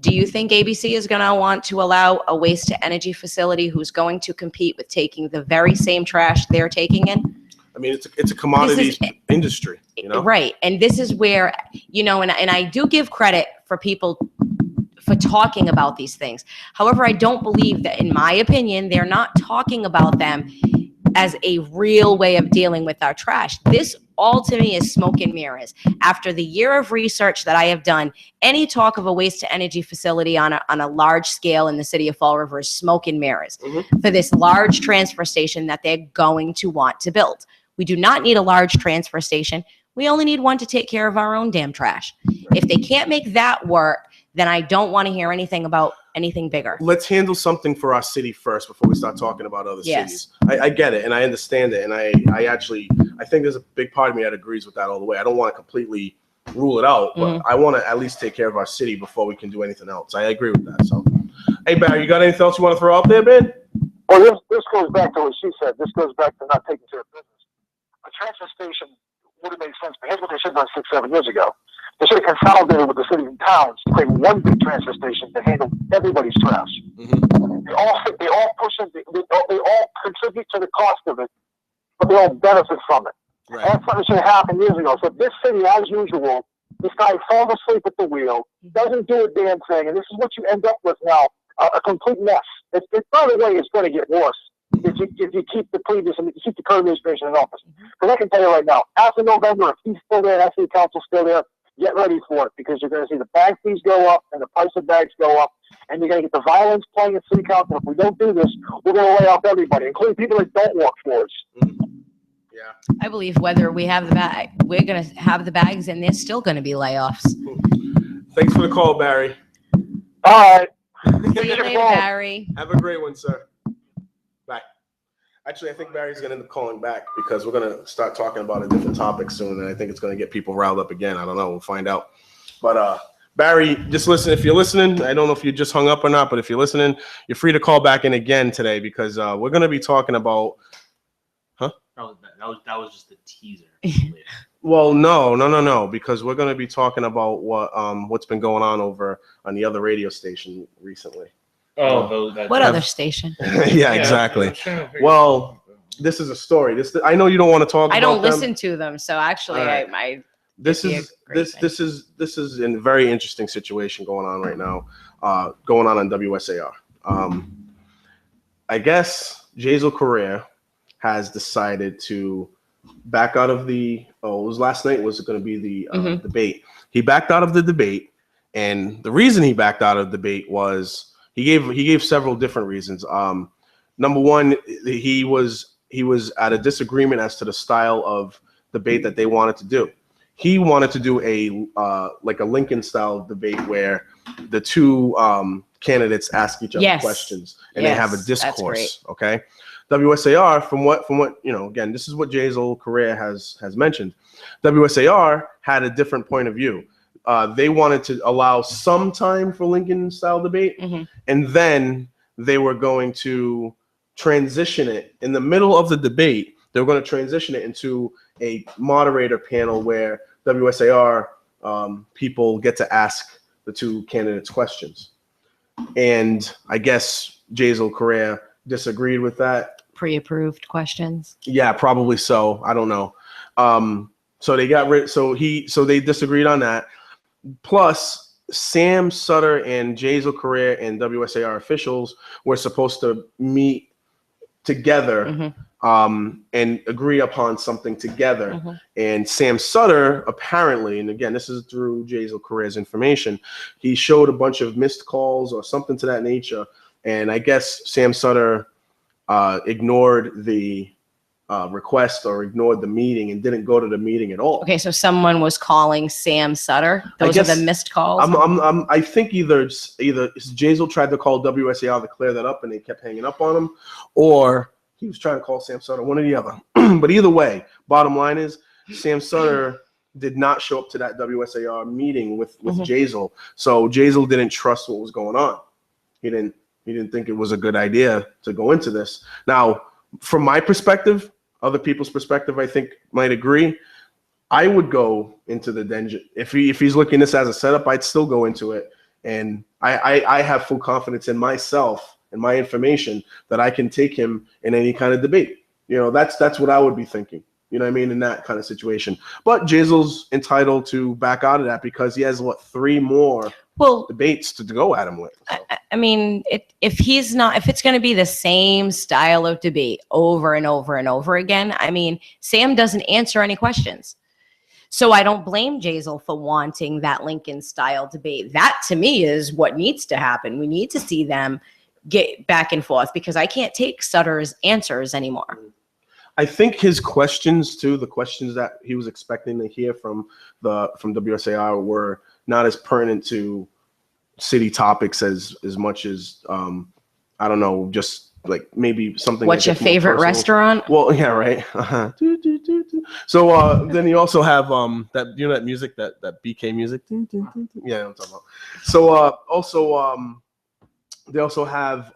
Do you think ABC is going to want to allow a waste to energy facility who's going to compete with taking the very same trash they're taking in? I mean, it's a commodities industry, you know? Right. And this is where, you know, and I do give credit for people for talking about these things. However, I don't believe that, in my opinion, they're not talking about them as a real way of dealing with our trash. This all to me is smoke and mirrors. After the year of research that I have done, any talk of a waste to energy facility on a large scale in the city of Fall River is smoke and mirrors for this large transfer station that they're going to want to build. We do not need a large transfer station. We only need one to take care of our own damn trash. If they can't make that work, then I don't want to hear anything about anything bigger. Let's handle something for our city first before we start talking about other cities. I get it, and I understand it, and I think there's a big part of me that agrees with that all the way. I don't want to completely rule it out, but I want to at least take care of our city before we can do anything else. I agree with that. So, hey, Barry, you got anything else you want to throw out there, man? Well, this goes back to what she said. This goes back to not taking care of business. A transfer station would have made sense, but here's what they should have done 6-7 years ago. They should have consolidated with the cities and towns to create one big transfer station that handled everybody's trash. They all push it, they all contribute to the cost of it, but they all benefit from it. Right. And that's something that should have happened years ago. So this city, as usual, this guy falls asleep at the wheel, doesn't do a damn thing, and this is what you end up with now, a complete mess. It, by the way, it's going to get worse if you keep the previous and keep the current administration in office. Because I can tell you right now, after November, if he's still there, that city council's still there, get ready for it, because you're going to see the bag fees go up and the price of bags go up, and you're going to get the violence playing at city council. If we don't do this, we're going to lay off everybody, including people that don't work for us. Yeah. I believe whether we have we're going to have the bags, and there's still going to be layoffs. Thanks for the call, Barry. All right. See you later, Barry. Have a great one, sir. Bye. Actually, I think Barry's going to end up calling back because we're going to start talking about a different topic soon, and I think it's going to get people riled up again. I don't know. We'll find out. But Barry, just listen. If you're listening, I don't know if you just hung up or not, but if you're listening, you're free to call back in again today, because we're going to be talking about. That was just the teaser. Well, no, because we're going to be talking about what's been going on over on the other radio station recently. What other station? Yeah, exactly. Well, this is a story. I know you don't want to talk about I don't them. listen to them, so actually, Right. This be a is great this thing. this is a very interesting situation going on right now. Going on WSAR. I guess Jazel Correa has decided to back out of it was last night was going to be the debate. He backed out of the debate, and the reason he backed out of the debate was he gave several different reasons. Number one, he was at a disagreement as to the style of debate that they wanted to do. He wanted to do a Lincoln style debate where the two candidates ask each other Yes. questions and they have a Yes, that's discourse. Okay. WSAR, from what, again, this is what Jazel Correa has mentioned. WSAR had a different point of view. They wanted to allow some time for Lincoln style debate, and then they were going to transition it in the middle of the debate. They were going to transition it into a moderator panel where WSAR people get to ask the two candidates questions. And I guess Jazel Correa disagreed with that. Pre-approved questions. Yeah, probably so. I don't know. So they got rid. So they disagreed on that. Plus, Sam Sutter and Jazel Correa and WSAR officials were supposed to meet together and agree upon something together. And Sam Sutter apparently, and again, this is through Jazel Correa's information, he showed a bunch of missed calls or something to that nature. And I guess Sam Sutter ignored the request or ignored the meeting and didn't go to the meeting at all. Okay, so someone was calling Sam Sutter. Those are the missed calls. I think either Jazel tried to call WSAR to clear that up and they kept hanging up on him, or he was trying to call Sam Sutter, one or the other. But either way, bottom line is Sam Sutter did not show up to that WSAR meeting with Jazel. So Jazel didn't trust what was going on. He didn't think it was a good idea to go into this. Now, from my perspective, other people's perspective, I think might agree. I would go into the dungeon. If he's looking this as a setup, I'd still go into it. And I have full confidence in myself and my information that I can take him in any kind of debate. That's what I would be thinking. You know what I mean? In that kind of situation. But Jazel's entitled to back out of that because he has, 3 more debates to go at him with. So. I mean, if it's going to be the same style of debate over and over and over again, I mean, Sam doesn't answer any questions. So I don't blame Jazel for wanting that Lincoln style debate. That to me is what needs to happen. We need to see them get back and forth because I can't take Sutter's answers anymore. I think his questions too, the questions that he was expecting to hear from WSAR were not as pertinent to city topics as much as I don't know, just like maybe something. What's your favorite restaurant? Well, yeah, right. So then you also have that that music, that BK music. Yeah, I'm talking about. So also they also have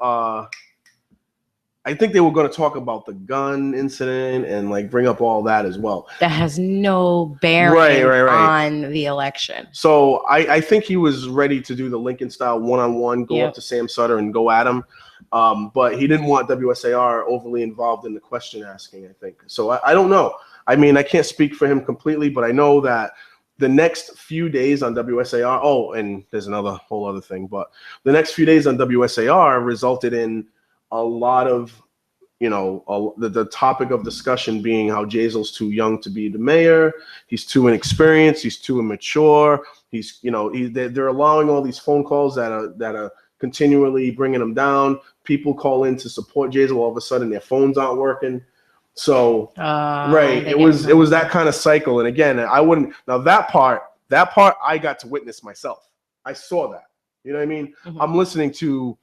I think they were going to talk about the gun incident and like bring up all that as well. That has no bearing on the election. So I think he was ready to do the Lincoln style one-on-one, go up to Sam Sutter and go at him. But he didn't want WSAR overly involved in the question asking, I think. So I don't know. I mean, I can't speak for him completely, but I know that the next few days on WSAR, oh, and there's another whole other thing, but the next few days on WSAR resulted in a lot of, the topic of discussion being how Jazel's too young to be the mayor. He's too inexperienced. He's too immature. They're allowing all these phone calls that are continually bringing him down. People call in to support Jazel. All of a sudden, their phones aren't working. So, it was that kind of cycle. And again, I wouldn't. Now that part I got to witness myself. I saw that. You know what I mean? Mm-hmm. I'm listening to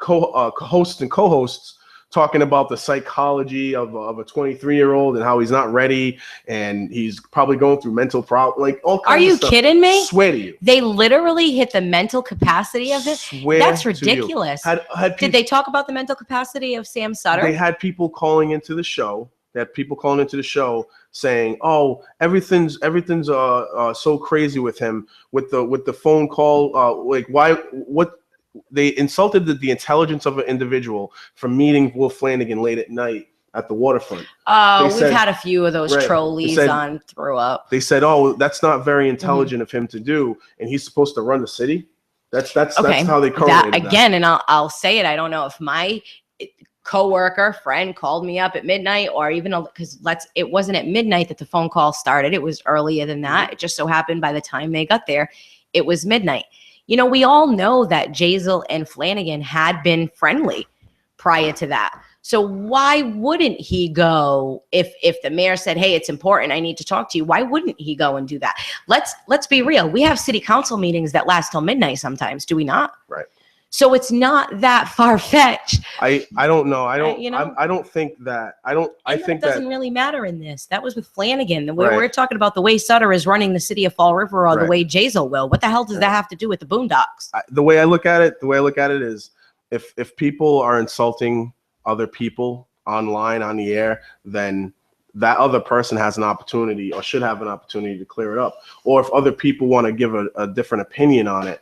hosts and co-hosts talking about the psychology of a 23-year-old and how he's not ready and he's probably going through mental problems, like all kinds of stuff. Are you kidding me? Swear to you. They literally hit the mental capacity of it? That's ridiculous. Did they talk about the mental capacity of Sam Sutter? They had people calling into the show. Saying, "Oh, everything's so crazy with him with the phone call. What?" They insulted the intelligence of an individual from meeting Will Flanagan late at night at the waterfront. We've had a few of those trolleys on Throw Up. They said, "Oh, that's not very intelligent of him to do, and he's supposed to run the city." That's how they correlated that. Again, and I'll say it. I don't know if my coworker friend called me up at midnight, or even because it wasn't at midnight that the phone call started. It was earlier than that. It just so happened by the time they got there, it was midnight. We all know that Jazel and Flanagan had been friendly prior to that. So why wouldn't he go if the mayor said, "Hey, it's important, I need to talk to you"? Why wouldn't he go and do that? Let's be real. We have city council meetings that last till midnight sometimes, do we not? Right. So it's not that far-fetched. I don't know. I don't. you know? I don't think that. I don't. I And think that doesn't that. really matter in this. That was with Flanagan. The way Right. we're talking about the way Sutter is running the city of Fall River, or the Right. way Jazel will. What the hell does that have to do with the Boondocks? The way I look at it, is if people are insulting other people online on the air, then that other person has an opportunity or should have an opportunity to clear it up. Or if other people want to give a different opinion on it,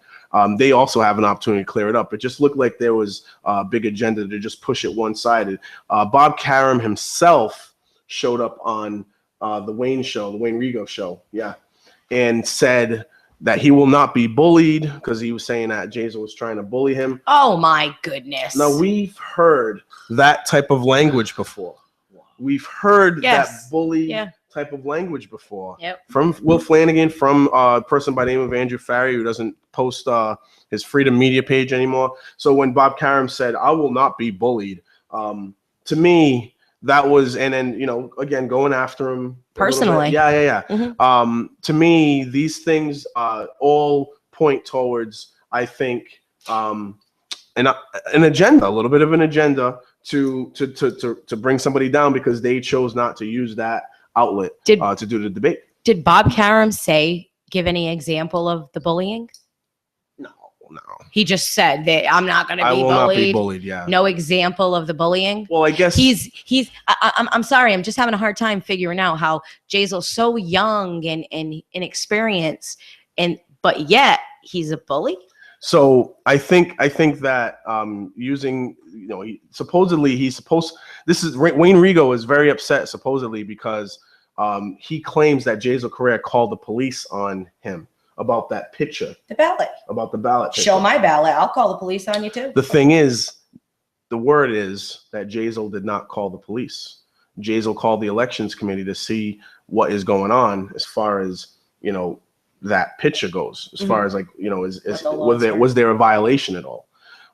they also have an opportunity to clear it up. It just looked like there was a big agenda to just push it one-sided. Bob Karam himself showed up on the Wayne Rigo show, and said that he will not be bullied because he was saying that Jazel was trying to bully him. Oh my goodness. Now, we've heard that type of language before. We've heard that bully type of language before. Yep. From Will Flanagan, from a person by the name of Andrew Farry, who doesn't post his Freedom Media page anymore. So when Bob Karam said, I will not be bullied, to me, that was, and then, again, going after him Personally. To me, these things all point towards, I think, an agenda, a little bit of an agenda to bring somebody down because they chose not to use that outlet to do the debate. Did Bob Karam give any example of the bullying? No. He just said that I'm not going to be bullied. I will not be bullied. Yeah. No example of the bullying. Well, I guess I'm sorry. I'm just having a hard time figuring out how Jazel's so young and inexperienced, but yet he's a bully. So I think that using, Wayne Rigo is very upset supposedly because he claims that Jazel Correa called the police on him about that picture. About the ballot picture. Show my ballot. I'll call the police on you too. The thing is, the word is that Jazel did not call the police. Jazel called the elections committee to see what is going on as far as, that picture goes, as far as was there a violation at all?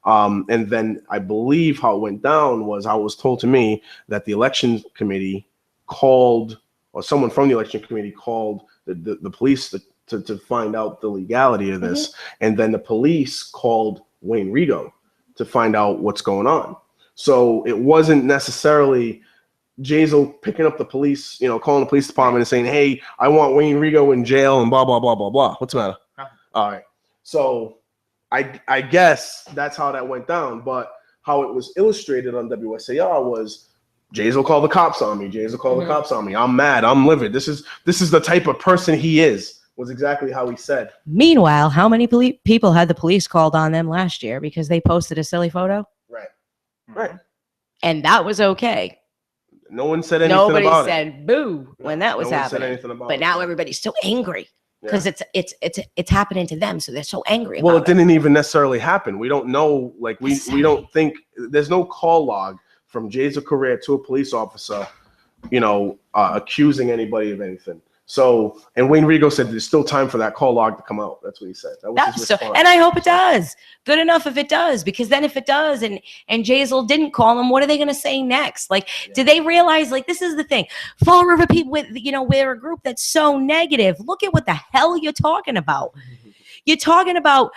And then I believe how it went down was how it was told to me that the election committee called, or someone from the election committee called the police to find out the legality of this. And then the police called Wayne Rigo to find out what's going on. So it wasn't necessarily Jazel picking up the police, calling the police department and saying, hey, I want Wayne Rigo in jail and blah, blah, blah, blah, blah. What's the matter? All right. So I guess that's how that went down. But how it was illustrated on WSAR was Jazel called the cops on me. Jazel called the cops on me. I'm mad. I'm livid. This is the type of person he is, was exactly how he said. Meanwhile, how many people had the police called on them last year because they posted a silly photo? Right. And that was okay. No one said anything Nobody about said boo when that was no one said happening. anything about But it. now everybody's so angry because it's happening to them, so they're so angry Well, about it didn't even necessarily happen. We don't know. Like we don't think there's no call log from Jazel Correa to a police officer, accusing anybody of anything. So, and Wayne Rigo said there's still time for that call log to come out. That's what he said. That was his response. And I hope it does. Good enough if it does, because then if it does and Jazel didn't call him, what are they going to say next? Like, do they realize, like, this is the thing. Fall River people, we're a group that's so negative. Look at what the hell you're talking about. You're talking about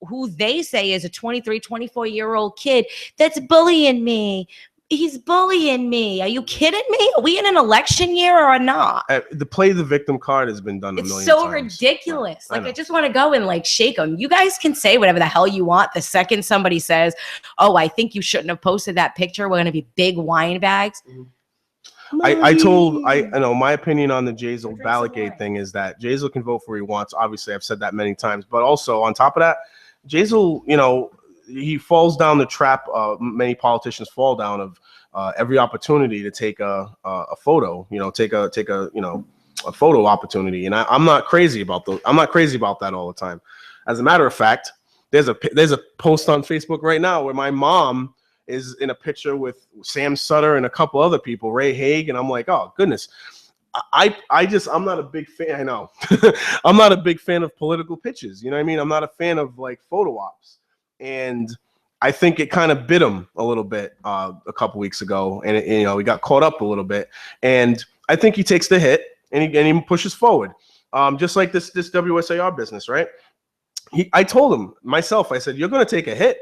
who they say is a 23, 24-year-old kid that's bullying me. He's bullying me. Are you kidding me? Are we in an election year or not? The play the victim card has been done a million times. It's so ridiculous. Yeah, I just want to go and shake them. You guys can say whatever the hell you want. The second somebody says, oh, I think you shouldn't have posted that picture, we're going to be big wine bags. I know my opinion on the Jazel Balotgate thing is that Jazel can vote for who he wants. Obviously, I've said that many times. But also on top of that, Jazel, he falls down the trap many politicians fall down of every opportunity to take a photo, take a photo opportunity. And I'm not crazy about that all the time. As a matter of fact, there's a post on Facebook right now where my mom is in a picture with Sam Sutter and a couple other people, Ray Haig, and I'm like, oh goodness. I'm not a big fan. I know I'm not a big fan of political pitches. You know what I mean? I'm not a fan of photo ops. And I think it kind of bit him a little bit a couple weeks ago, and he got caught up a little bit. And I think he takes the hit and he pushes forward, just like this WSAR business, right? I told him myself, I said, you're going to take a hit,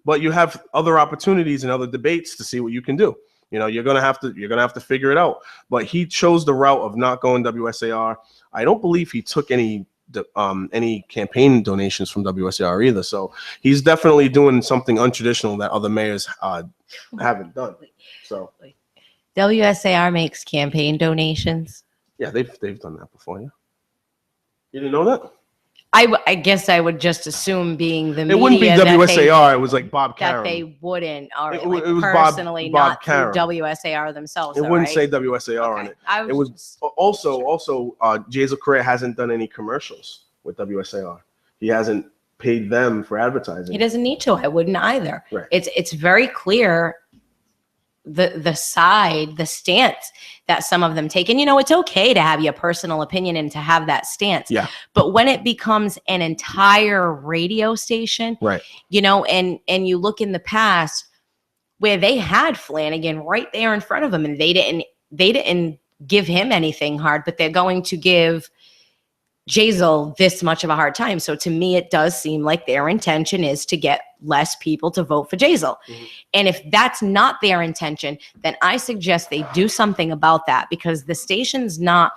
but you have other opportunities and other debates to see what you can do. You know, you're going to have to figure it out. But he chose the route of not going WSAR. I don't believe he took any campaign donations from WSAR either. So he's definitely doing something untraditional that other mayors haven't done. So WSAR makes campaign donations. yeah, they've done that before. Yeah, you didn't know that? I guess I would just assume, being the media, It wouldn't be WSAR. It was like Bob that Karam. they wouldn't, or It like was personally, Bob not through Karam. WSAR themselves. It though, wouldn't right? say WSAR on Okay. it. It was also Jazel Correa hasn't done any commercials with WSAR. He hasn't paid them for advertising. He doesn't need to. I wouldn't either. Right. It's very clear the stance that some of them take. And, you know, it's okay to have your personal opinion and to have that stance. Yeah. But when it becomes an entire radio station, Right. you know, and you look in the past where they had Flanagan right there in front of them, and they didn't give him anything hard, but they're going to give Jazel this much of a hard time. So to me, it does seem like their intention is to get less people to vote for Jazel. Mm-hmm. And if that's not their intention, then I suggest they do something about that, because the station's not,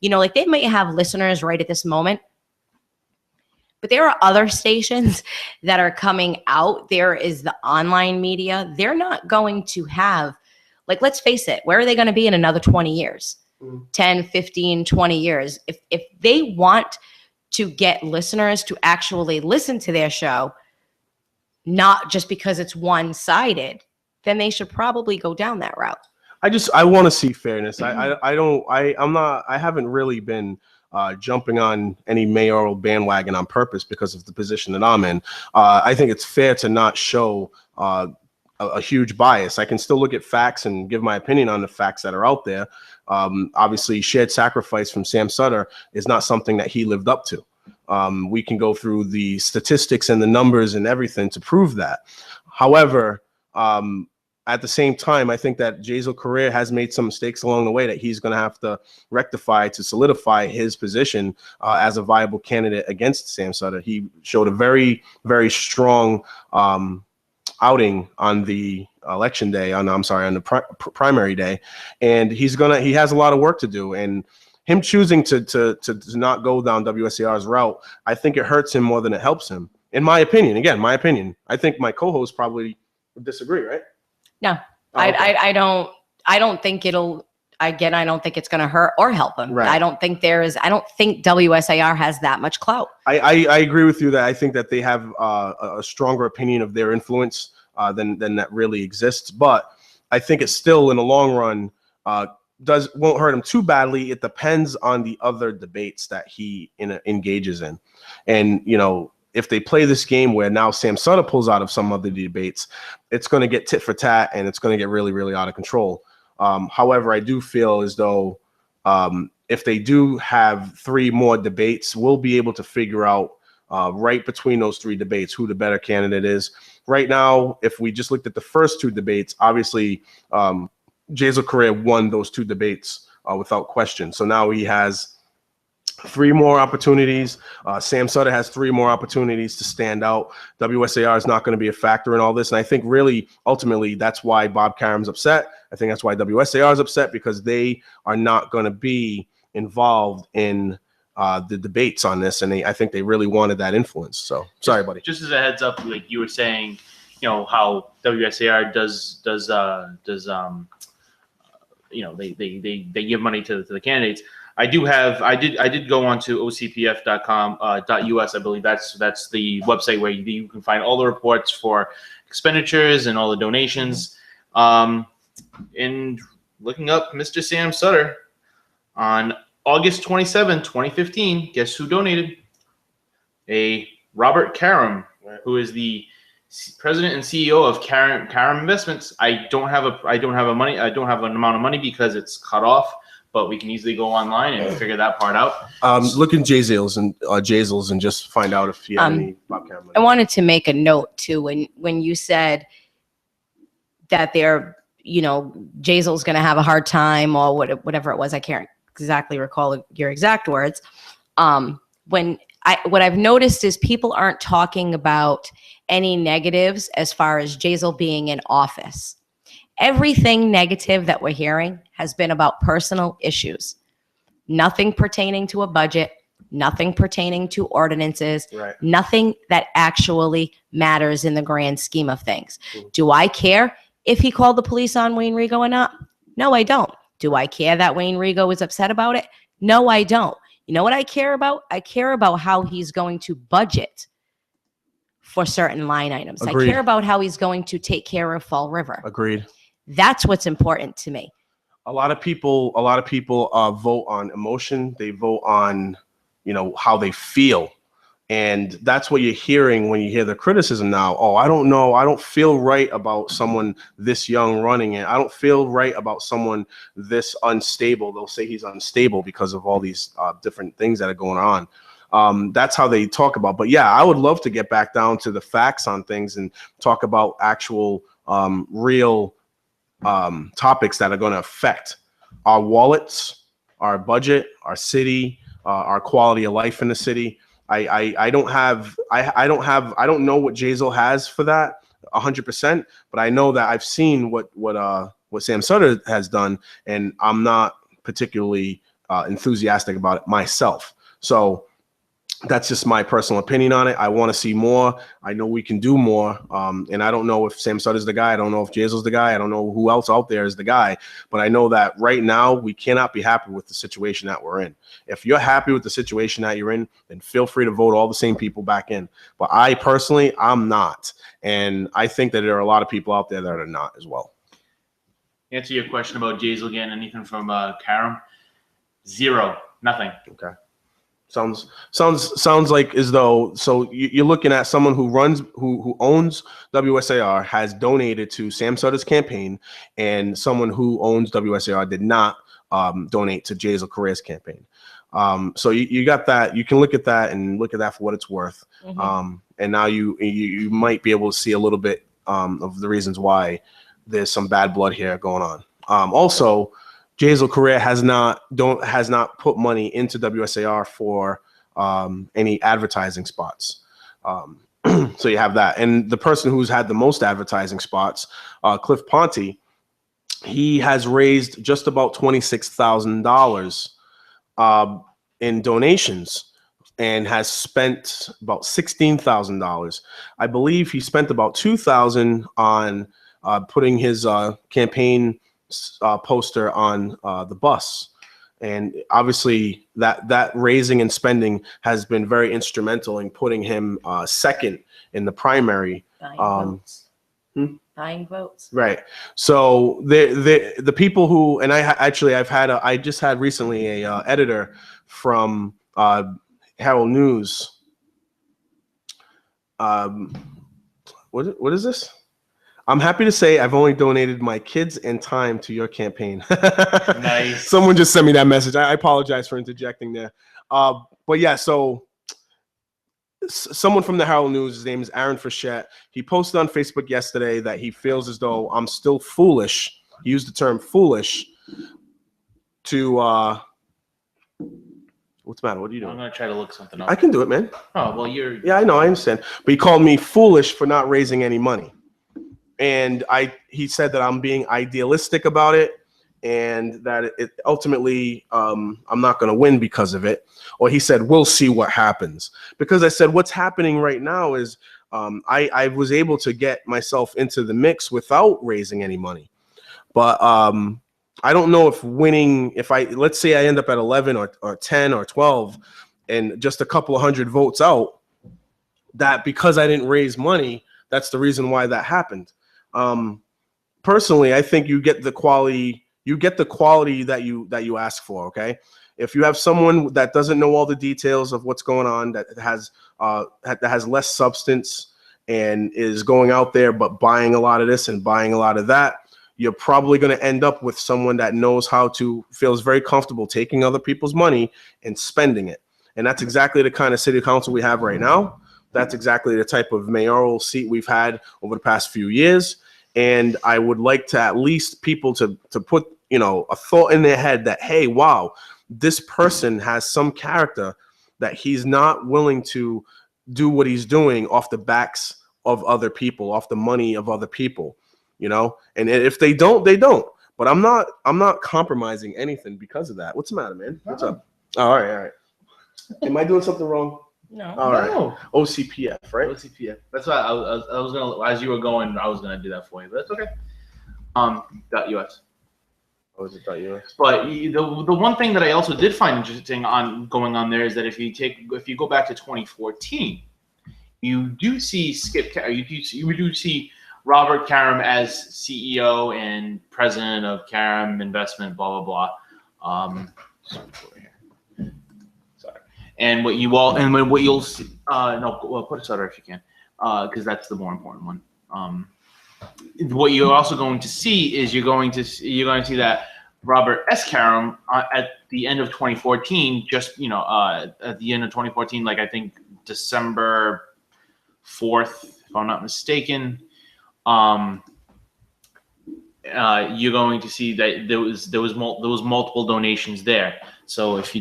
you know, like, they might have listeners right at this moment, but there are other stations that are coming out. There is the online media. They're not going to have, like, let's face it, where are they going to be in another 20 years? 10, 15, 20 years. If they want to get listeners to actually listen to their show, not just because it's one-sided, then they should probably go down that route. I want to see fairness. I haven't really been jumping on any mayoral bandwagon on purpose because of the position that I'm in. I think it's fair to not show a huge bias. I can still look at facts and give my opinion on the facts that are out there. Obviously, shared sacrifice from Sam Sutter is not something that he lived up to. We can go through the statistics and the numbers and everything to prove that. However, at the same time, I think that Jazel Correa has made some mistakes along the way that he's going to have to rectify to solidify his position as a viable candidate against Sam Sutter. He showed a very, very strong outing on the election day, on the primary day, and he has a lot of work to do. And him choosing to not go down WSAR's route, I think it hurts him more than it helps him, in my opinion. Again, my opinion. I think my co-host probably would disagree, right? No, Oh, okay. I don't think it'll. Again, I don't think it's going to hurt or help him. Right. I don't think WSAR has that much clout. I agree with you that I think that they have a stronger opinion of their influence than that really exists. But I think it's still, in the long run, won't hurt him too badly. It depends on the other debates that he engages in. And, you know, if they play this game where now Sam Sutter pulls out of some other debates, it's going to get tit for tat, and it's going to get really, really out of control. However, I do feel as though if they do have 3 more debates, we'll be able to figure out right between those 3 debates who the better candidate is. Right now, if we just looked at the first 2 debates, obviously Jazel Correa won those 2 debates without question. So now he has 3 more opportunities. Sam Sutter has 3 more opportunities to stand out. WSAR is not going to be a factor in all this. And I think really, ultimately, that's why Bob Karam's upset. I think that's why WSAR is upset, because they are not going to be involved in the debates on this. And I think they really wanted that influence. So sorry, buddy. Just as a heads up, like you were saying, you know, how WSAR does you know, they give money to the candidates. I did go on to ocpf.com.us. I believe that's the website where you can find all the reports for expenditures and all the donations. And looking up Mr. Sam Sutter on August 27, 2015, guess who donated? A Robert Karam, who is the president and CEO of Karam Investments. I don't have an amount of money because it's cut off, but we can easily go online and figure that part out. Look in Jazel's and just find out if you have any Bob Karam money. I wanted to make a note too, when you said that they're, you know, Jazel's going to have a hard time, or whatever it was. I can't exactly recall your exact words. When what I've noticed is people aren't talking about any negatives as far as Jazel being in office. Everything negative that we're hearing has been about personal issues. Nothing pertaining to a budget, nothing pertaining to ordinances, Right. nothing that actually matters in the grand scheme of things. Do I care if he called the police on Wayne Rigo or not? No, I don't. Do I care that Wayne Rigo is upset about it? No, I don't. You know what I care about? I care about how he's going to budget for certain line items. Agreed. I care about how he's going to take care of Fall River. Agreed. That's what's important to me. A lot of people vote on emotion. They vote on, how they feel. And that's what you're hearing when you hear the criticism now. Oh, I don't know. I don't feel right about someone this young running it. I don't feel right about someone this unstable. They'll say he's unstable because of all these different things that are going on. That's how they talk about. But yeah, I would love to get back down to the facts on things and talk about actual real topics that are going to affect our wallets, our budget, our city, our quality of life in the city. I don't know what Jazel has for that 100%, but I know that I've seen what Sam Sutter has done, and I'm not particularly enthusiastic about it myself. So that's just my personal opinion on it. I want to see more. I know we can do more. And I don't know if Sam Sutter's the guy. I don't know if Jazel's the guy. I don't know who else out there is the guy. But I know that right now we cannot be happy with the situation that we're in. If you're happy with the situation that you're in, then feel free to vote all the same people back in. But I personally, I'm not. And I think that there are a lot of people out there that are not as well. Answer your question about Jazel again. Anything from Karam? Zero. Nothing. Okay. Sounds like as though, so you're looking at someone who owns WSAR, has donated to Sam Sutter's campaign, and someone who owns WSAR did not donate to Jazel Correa's campaign. So you got that. You can look at that and look at that for what it's worth. Mm-hmm. And now you might be able to see a little bit of the reasons why there's some bad blood here going on. Also, Jazel Correa has not put money into WSAR for any advertising spots. So you have that. And the person who's had the most advertising spots, Cliff Ponte, he has raised just about $26,000 in donations and has spent about $16,000. I believe he spent about $2,000 on putting his campaign poster on the bus, and obviously that raising and spending has been very instrumental in putting him second in the primary. Buying votes. Right. So the people who, and I just had recently a editor from Herald News. What is this? I'm happy to say I've only donated my kids and time to your campaign. Nice. Someone just sent me that message. I apologize for interjecting there. But yeah, so someone from the Herald News, his name is Aaron Frechette. He posted on Facebook yesterday that he feels as though I'm still foolish. He used the term foolish to what's the matter? What are you doing? I'm going to try to look something up. I can do it, man. Oh, well, you're... Yeah, I know. I understand. But he called me foolish for not raising any money. And he said that I'm being idealistic about it, and that it ultimately I'm not going to win because of it. Or he said, we'll see what happens. Because I said, what's happening right now is I was able to get myself into the mix without raising any money. But I don't know if winning, let's say I end up at 11 or 10 or 12 and just a couple of hundred votes out, that because I didn't raise money, that's the reason why that happened. Personally, I think you get the quality that you ask for. Okay. If you have someone that doesn't know all the details of what's going on, that has less substance and is going out there, but buying a lot of this and buying a lot of that, you're probably going to end up with someone that feels very comfortable taking other people's money and spending it. And that's exactly the kind of city council we have right now. That's exactly the type of mayoral seat we've had over the past few years. And I would like to at least people to put, a thought in their head that, hey, wow, this person has some character that he's not willing to do what he's doing off the backs of other people, off the money of other people, you know. And if they don't, they don't. But I'm not compromising anything because of that. What's the matter, man? What's up? Oh, all right. Am I doing something wrong? No. All right. No. OCPF, right? OCPF. That's why I was gonna, as you were going, I was gonna do that for you, but that's okay. .us. What was it .us? But the one thing that I also did find interesting on going on there is that if you go back to 2014, you do see you do see Robert Karam as CEO and president of Karam Investment, blah blah blah. Sorry. And what you'll see, put a stutter if you can, because that's the more important one. What you're also going to see is you're going to see that Robert S. Karam at the end of 2014, at the end of 2014, like I think December 4th, if I'm not mistaken, you're going to see that there was multiple donations there. So if you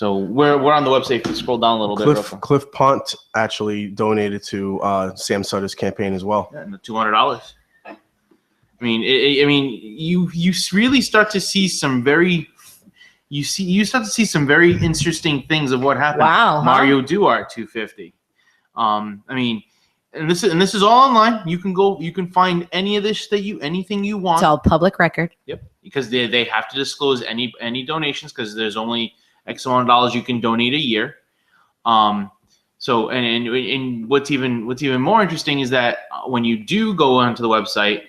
we're on the website. If you scroll down a little bit, Cliff Pont actually donated to Sam Sutter's campaign as well. Yeah, and the $200. I mean, you really start to see some very interesting things of what happened. Wow, Mario Duarte 250. I mean, and this is all online. You can find any of this anything you want. It's all public record. Yep, because they have to disclose any donations because there's only X amount of dollars you can donate a year. So and what's even more interesting is that when you do go onto the website,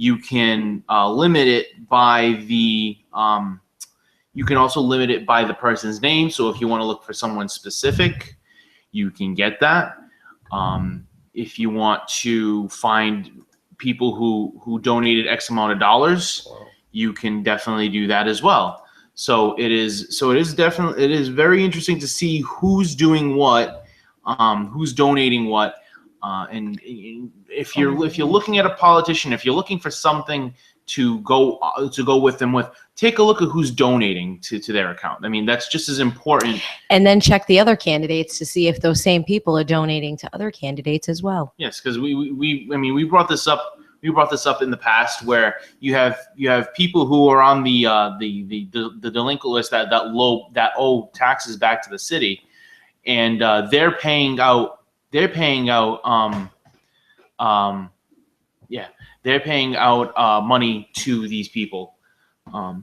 you can limit it by the you can also limit it by the person's name. So if you want to look for someone specific, you can get that. If you want to find people who donated X amount of dollars, you can definitely do that as well. So it is very interesting to see who's doing what, who's donating what, and if you're looking at a politician, if you're looking for something to go with them with, take a look at who's donating to their account. I mean, that's just as important. And then check the other candidates to see if those same people are donating to other candidates as well. Yes, because we brought this up. We brought this up in the past where you have people who are on the delinquent list that owe taxes back to the city, and they're paying out money to these people.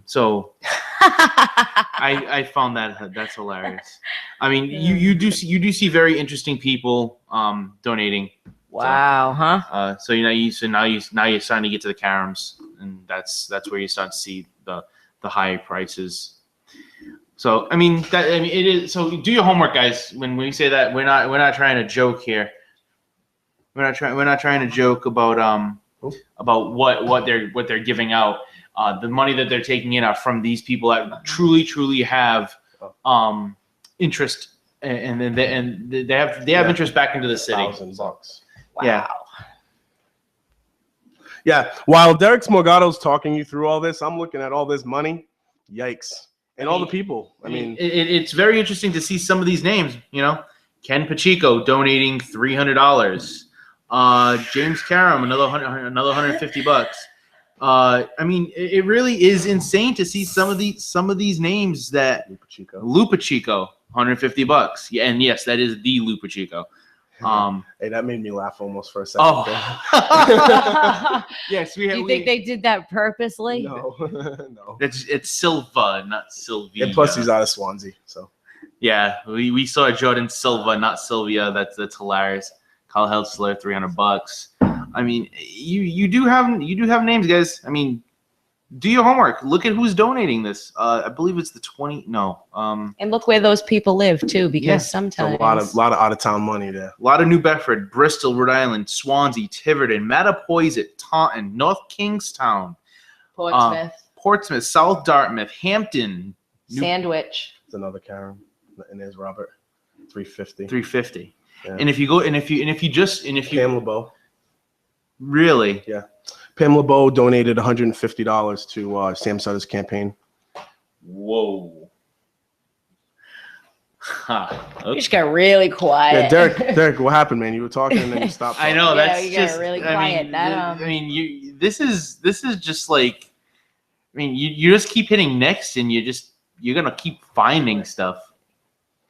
So I found that's hilarious. I mean, you do see very interesting people donating. Wow, huh? So now you're starting to get to the Karams, and that's where you start to see the high prices. So I mean it is. So do your homework, guys. When we say that, we're not trying to joke here. We're not trying to joke about what they're giving out. The money that they're taking in are from these people that truly have interest, and they have interest back into the city. $1,000. Wow. Yeah. While Derek Morgado's talking you through all this, I'm looking at all this money. Yikes. And all the people. I mean, it's very interesting to see some of these names. You know, Ken Pacheco donating $300. James Karam another $150. I mean, it really is insane to see some of these names that Lou Pacheco $150. Yeah, and yes, that is the Lou Pacheco. Hey, that made me laugh almost for a second. Oh, yes, we have. Do you think they did that purposely? No, no. It's Silva, not Sylvia. And plus, he's out of Swansea, so. Yeah, we saw Jordan Silva, not Sylvia. That's hilarious. Kyle Heltzler, $300. I mean, you do have names, guys. I mean, do your homework. Look at who's donating this. I believe it's the 20. No. And look where those people live too, because sometimes a lot of out of town money there. A lot of New Bedford, Bristol, Rhode Island, Swansea, Tiverton, Mattapoisett, Taunton, North Kingstown, Portsmouth, South Dartmouth, Hampton, Sandwich. It's another Karen, and there's Robert, $350. $350. Yeah. And if you Pam LeBeau. Really? Yeah. Pam LeBeau donated $150 to Sam Sutter's campaign. Whoa. You just got really quiet. Yeah, Derek, what happened, man? You were talking and then you stopped. I know Yeah, that's you got just really I quiet. mean, That, this is just like, I mean, you just keep hitting next, and you're gonna keep finding stuff.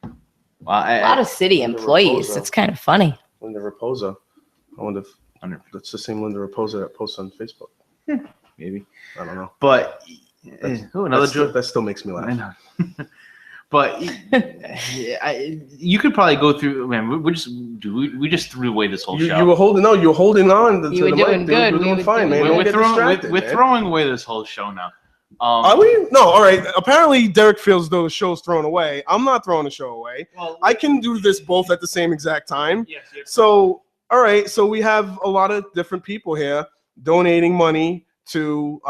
Well, a lot of city Linda employees. Raposo. It's kind of funny. Linda Raposa. I wonder if that's the same Linda Raposa that posts on Facebook. maybe, I don't know. but another joke. That still makes me I laugh. know. But you could probably go through. Man, we just threw away this whole show. You were holding on. You were holding on to You were the doing mic. good. You were doing We fine, were man. doing Don't get distracted, we're man. throwing away this whole show now. Are we? No. All right. Apparently, Derek feels though the show's thrown away. I'm not throwing the show away. Well, I can do this both at the same exact time. yes. So, all right. So we have a lot of different people here donating money to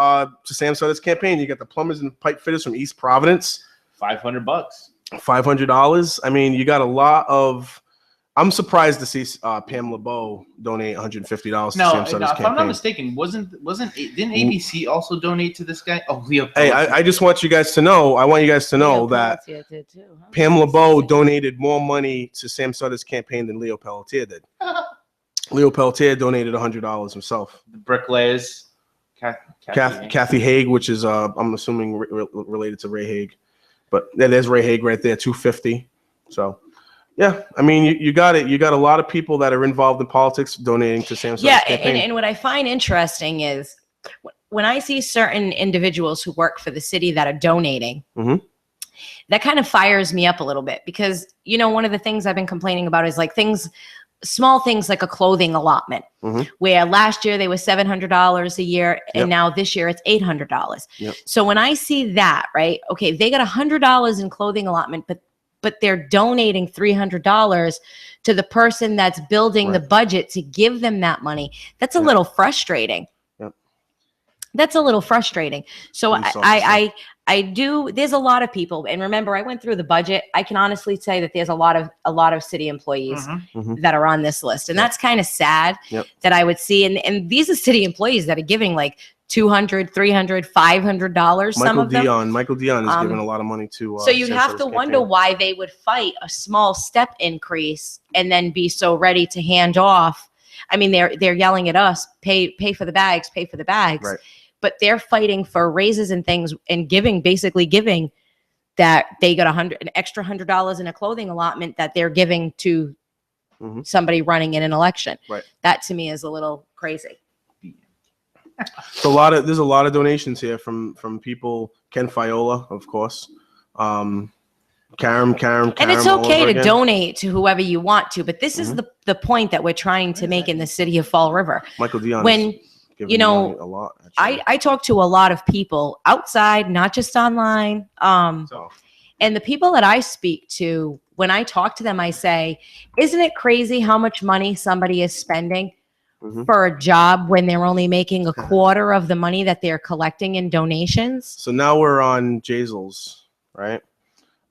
Sam Sutter's campaign. You got the plumbers and pipe fitters from East Providence. $500. $500. I mean, you got a lot of. I'm surprised to see Pam LeBeau donate $150 to No, Sam Sutter's if I'm not campaign. mistaken, didn't ABC also donate to this guy? Oh, Leo. Hey, I just want you guys to know. I want you guys to know that Pam LeBeau donated more money to Sam Sutter's campaign than Leo Pelletier did. Leo Pelletier donated $100 himself. The bricklayers. Kathy Haig, which is I'm assuming related to Ray Haig, but there's Ray Haig right there, $250. So, yeah, I mean, you got it. You got a lot of people that are involved in politics donating to Sam Sutter's Yeah, campaign. and what I find interesting is when I see certain individuals who work for the city that are donating, Mhm. that kind of fires me up a little bit because, one of the things I've been complaining about is like small things like a clothing allotment, Mhm. where last year they were $700 a year and Yep. now this year it's $800. Yep. So when I see that, right, okay, they got $100 in clothing allotment, but they're donating $300 to the person that's building the Right. budget to give them that money. That's a little frustrating. Yep. That's a little frustrating. So Police I do. There's a lot of people, and remember, I went through the budget. I can honestly say that there's a lot of city employees Mhm. that are on this list, and that's kind of sad Yep. that I would see. And these are city employees that are giving like $200, $300, $500. Some of them. Michael Dion is giving a lot of money to. So you'd Sam have Sutter's to wonder campaign. why they would fight a small step increase and then be so ready to hand off. I mean, they're yelling at us, pay for the bags, pay for the bags. Right. But they're fighting for raises and things and basically giving that they got an extra $100 in a clothing allotment that they're giving to Mhm. somebody running in an election. Right. That to me is a little crazy. So there's a lot of donations here from people. Ken Fiola, of course. Karam. And it's all okay over to again. donate to whoever you want to, but this is the point that we're trying to make in the city of Fall River. Michael Dion. When is giving money a lot. Actually. I talk to a lot of people outside, not just online. So, And the people that I speak to, when I talk to them, I say, isn't it crazy how much money somebody is spending Mhm. for a job when they're only making a quarter of the money that they're collecting in donations? so now we're on Jazel's, right?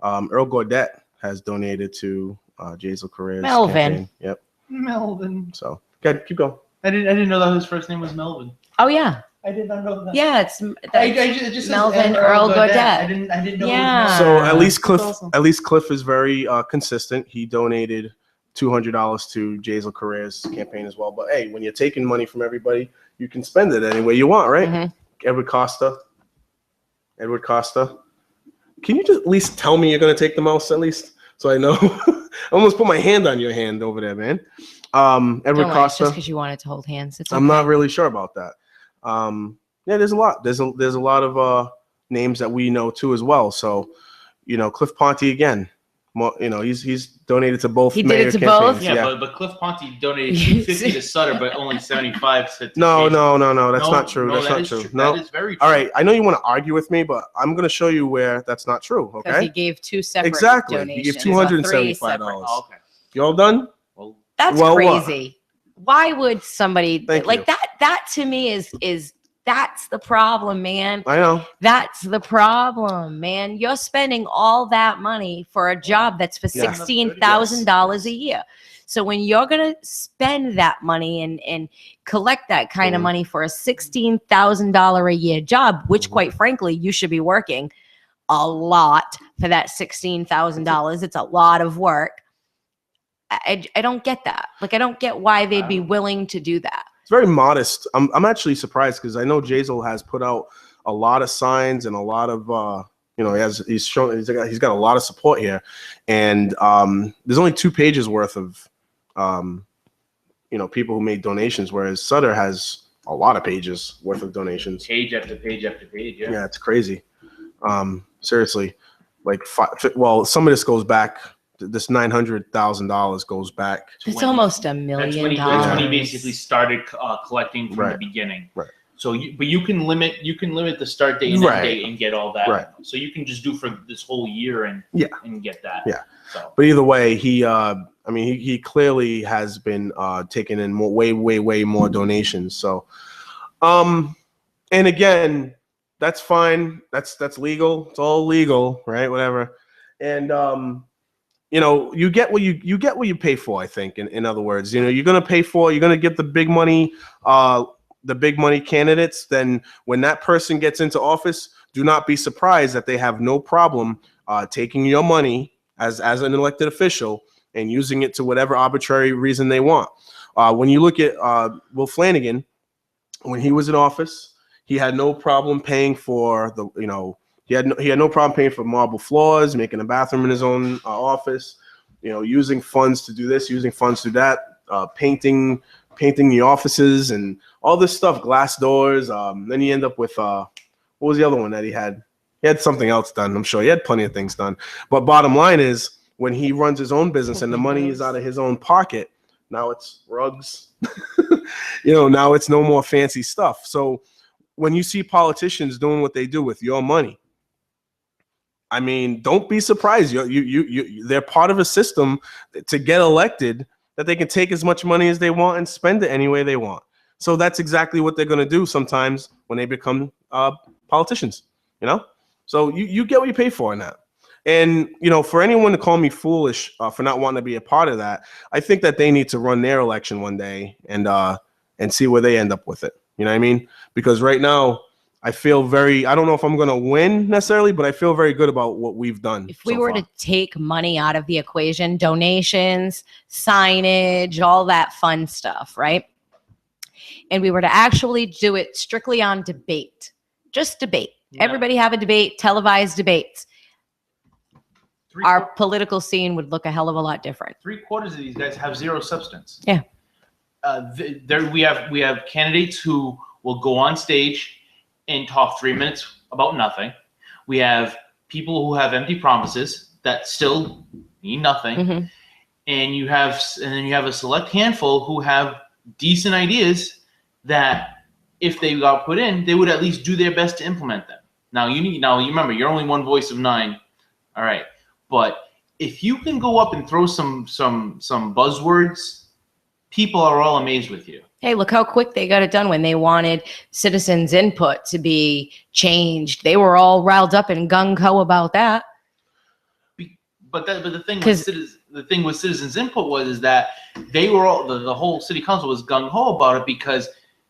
Earl Gaudette has donated to Jazel Correa's Melvin. campaign. Yep. Melvin. So, good. Keep going. I didn't know that his first name was Melvin. Oh, yeah. I did not know that. Yeah, it's it just says Melvin Earl Gaudette. I didn't know. Yeah. So at least That's Cliff, awesome. is very consistent. He donated $200 to Jazel Correa's campaign as well. But hey, when you're taking money from everybody, you can spend it any way you want, right? Mhm. Edward Costa. Can you just at least tell me you're gonna take the mouse at least, so I know? I almost put my hand on your hand over there, man. Edward Don't worry, it's Costa. just because you wanted to hold hands. It's I'm okay. not really sure about that. Yeah, there's a lot. There's a lot of names that we know too as well. So, Cliff Ponte again. More, he's donated to both. He did mayor it to campaigns. both? Yeah, but Cliff Ponte donated $250 to Sutter, but only $75 to No, Jason. that's not true. That's that not is true. That No. is very true. All right, I know you want to argue with me, but I'm going to show you where that's not true. Because he Okay. gave two separate Exactly. He donations. gave or three $275. separate. Oh, okay. You all done? Well, That's Well, what? crazy. Why would somebody Thank like you. that? That to me is that's the problem, man. I know. That's the problem, man. You're spending all that money for a job that's for Yeah. $16,000 a year. So when you're gonna spend that money and collect that kind of Mhm. money for a $16,000 a year job, which Mhm. quite frankly you should be working a lot for that $16,000. It's a lot of work. I don't get that. Like, I don't get why they'd be willing to do that. It's very modest. I'm actually surprised because I know Jazel has put out a lot of signs and a lot of he's got a lot of support here, and there's only 2 pages worth of people who made donations, whereas Sutter has a lot of pages worth of donations. Page after page after page. Yeah. Yeah, it's crazy. Seriously, like some of this goes back. This $900,000 goes back. It's almost $1 million. That's when he basically started collecting from the beginning. Right. So, you can limit the start date and end date and get all that. Right. So you can just do for this whole year and get that. Yeah. So. But either way, he clearly has been taking in way more donations. So, and again, that's fine. That's legal. It's all legal, right? Whatever. And you get what you pay for. I think, in other words, you're gonna pay for. You're gonna get the big money. The big money candidates, then when that person gets into office, do not be surprised that they have no problem taking your money as an elected official and using it to whatever arbitrary reason they want. When you look at Will Flanagan, when he was in office, he had no problem paying for he had no problem paying for marble floors, making a bathroom in his own office, using funds to do this, using funds to do that, painting the offices and all this stuff, glass doors. Then you end up with what was the other one that he had? He had something else done. I'm sure he had plenty of things done. But bottom line is, when he runs his own business and the money is out of his own pocket, now it's rugs. Now it's no more fancy stuff. So when you see politicians doing what they do with your money, I mean, don't be surprised. They're part of a system to get elected that they can take as much money as they want and spend it any way they want. So that's exactly what they're going to do sometimes when they become politicians, So you get what you pay for in that. And, for anyone to call me foolish for not wanting to be a part of that, I think that they need to run their election one day and see where they end up with it. You know what I mean? Because right now, I feel I don't know if I'm going to win necessarily, but I feel very good about what we've done. If we were to take money out of the equation, donations, signage, all that fun stuff, right? And we were to actually do it strictly on debate, just debate. Yeah. Everybody have a debate, televised debates. Our political scene would look a hell of a lot different. 3/4 of these guys have zero substance. Yeah. We have candidates who will go on stage and talk 3 minutes about nothing. We have people who have empty promises that still mean nothing. Mm-hmm. And then you have a select handful who have decent ideas that, if they got put in, they would at least do their best to implement them. Now you remember, you're only one voice of 9. All right. But if you can go up and throw some buzzwords, people are all amazed with you. Hey, look how quick they got it done when they wanted citizens' input to be changed. They were all riled up and gung-ho about that. But the thing with citizens' input is that they were all the whole city council was gung-ho about it because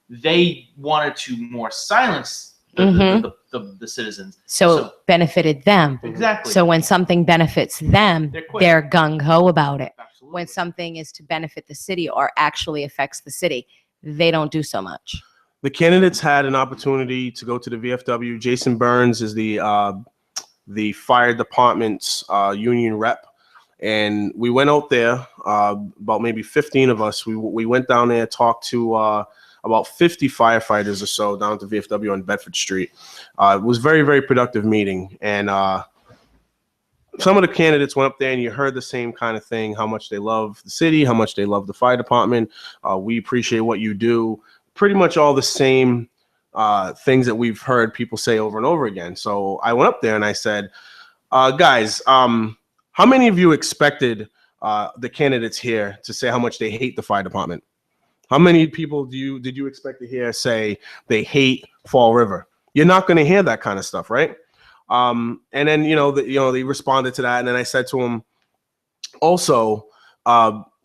they wanted to more silence the citizens. So it benefited them. Exactly. So when something benefits them, they're gung-ho about it. Absolutely. When something is to benefit the city or actually affects the city, they don't do so much. The candidates had an opportunity to go to the VFW. Jason Burns is the fire department's union rep. And we went out there, about maybe 15 of us. We went down there, talked to about 50 firefighters or so down to VFW on Bedford Street. It was a very, very productive meeting. And some of the candidates went up there and you heard the same kind of thing, how much they love the city, how much they love the fire department. We appreciate what you do. Pretty much all the same things that we've heard people say over and over again. So I went up there and I said, guys, how many of you expected the candidates here to say how much they hate the fire department? How many people did you expect to hear say they hate Fall River? You're not going to hear that kind of stuff, right? And then they responded to that, and then I said to them, also,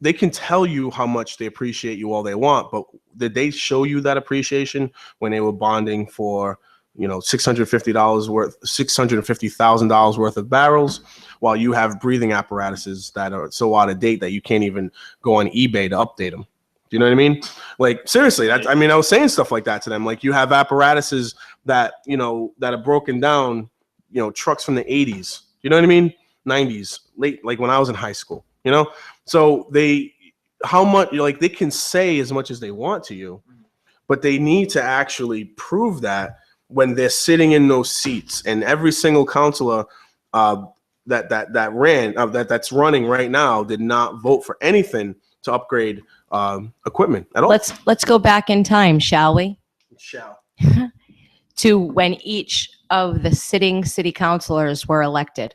they can tell you how much they appreciate you all they want, but did they show you that appreciation when they were bonding for $650,000 worth of barrels, while you have breathing apparatuses that are so out of date that you can't even go on eBay to update them. Do you know what I mean? Like, seriously, I was saying stuff like that to them. Like, you have apparatuses that, that are broken down, trucks from the 80s. You know what I mean? 90s, late, like when I was in high school, So they can say as much as they want to you, but they need to actually prove that when they're sitting in those seats. And every single counselor that's running right now did not vote for anything to upgrade equipment at all. Let's go back in time, shall we? Shall. To when each of the sitting city councilors were elected,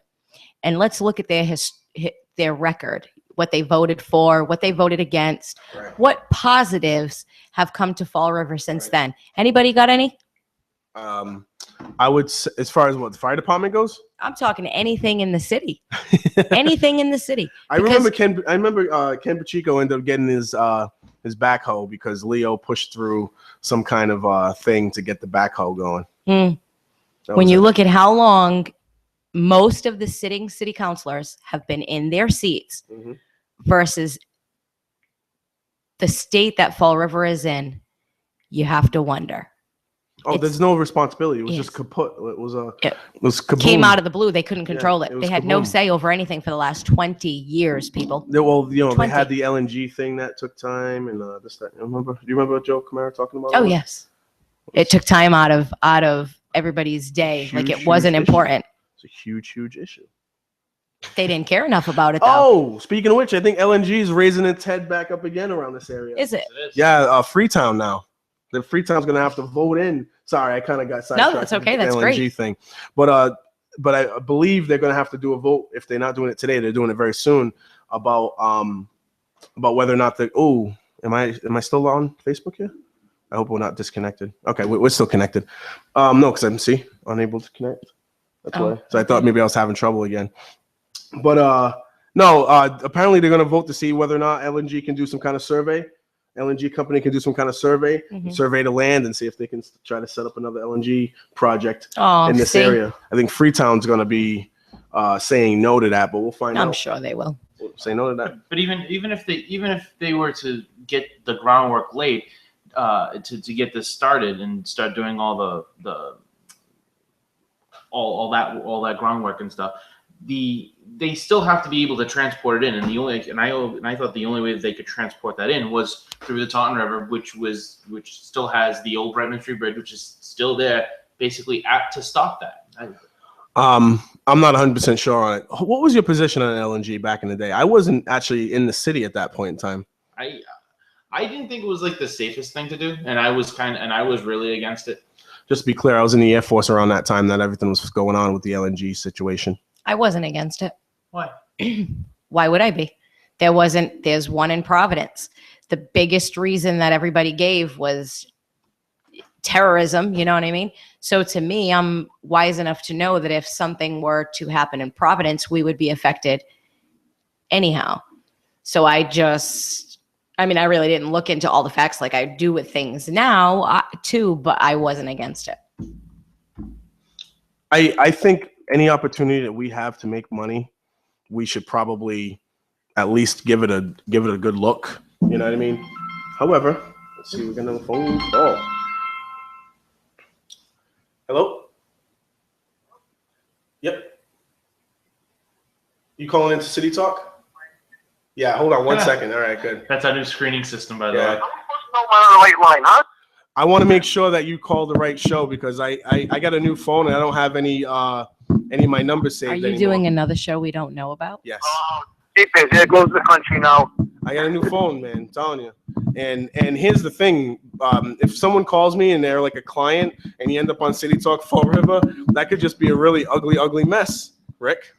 and let's look at their record, what they voted for, what they voted against, Right. what positives have come to Fall River since then. Anybody got any? I would say, as far as what the fire department goes, I'm talking anything in the city. Anything in the city. I remember Ken Pacheco ended up getting his backhoe because Leo pushed through some kind of thing to get the backhoe going. When you look at how long most of the sitting city councilors have been in their seats versus the state that Fall River is in, you have to wonder. There's no responsibility. It was just kaput. It was kaboom. Came out of the blue. They couldn't control it. it was They had no kaboom. say over anything for the last 20 years, people. They had 20. the LNG thing that took time and this, that. Do you remember Joe Camara talking about? Oh, yes. It took time out of everybody's day. Like it wasn't important. It's a huge issue. They didn't care enough about it, though. Oh, speaking of which, I think LNG is raising its head back up again around this area. Is it? Yeah, Freetown now. The Freetown's going to have to vote in. Sorry, I kind of got sidetracked. No, that's okay. with the That's LNG great. thing. But I believe they're going to have to do a vote. If they're not doing it today, they're doing it very soon about whether or not am I still on Facebook here? I hope we're not disconnected. Okay, we're still connected. No, because I'm unable to connect. That's why. So I thought maybe I was having trouble again. But no, apparently they're going to vote to see whether or not LNG can do some kind of survey. LNG company can do some kind of survey, survey the land, and see if they can try to set up another LNG project in this area. I think Freetown's going to be saying no to that, but we'll find out. I'm sure they will. We'll say no to that. But even if they were to get the groundwork laid to get this started and start doing all all that groundwork and stuff, they still have to be able to transport it in, and I thought the only way that they could transport that in was through the Taunton River, which still has the old Brightman Street Bridge, which is still there, basically apt to stop that. I'm not 100% sure on it. What was your position on LNG back in the day? I wasn't actually in the city at that point in time. I didn't think it was like the safest thing to do, and I was really against it. Just to be clear, I was in the Air Force around that time that everything was going on with the LNG situation. I wasn't against it. Why? Why would I be? There's one in Providence. The biggest reason that everybody gave was terrorism, you know what I mean? So to me, I'm wise enough to know that if something were to happen in Providence, we would be affected anyhow. So I really didn't look into all the facts like I do with things now too, but I wasn't against it. I think any opportunity that we have to make money, we should probably at least give it a good look. You know what I mean? However, let's see, we're gonna phone call. Hello? Yep. You calling into City Talk? Yeah, hold on 1 second. All right, good. That's our new screening system, by the way. I'm supposed to know my right line, huh? I want to make sure that you call the right show because I got a new phone and I don't have any of my numbers saved Are you anymore. doing another show we don't know about? Yes. There goes the country now. I got a new phone, man. I'm telling you. And here's the thing: if someone calls me and they're like a client, and you end up on City Talk Fall River, that could just be a really ugly mess. Rick,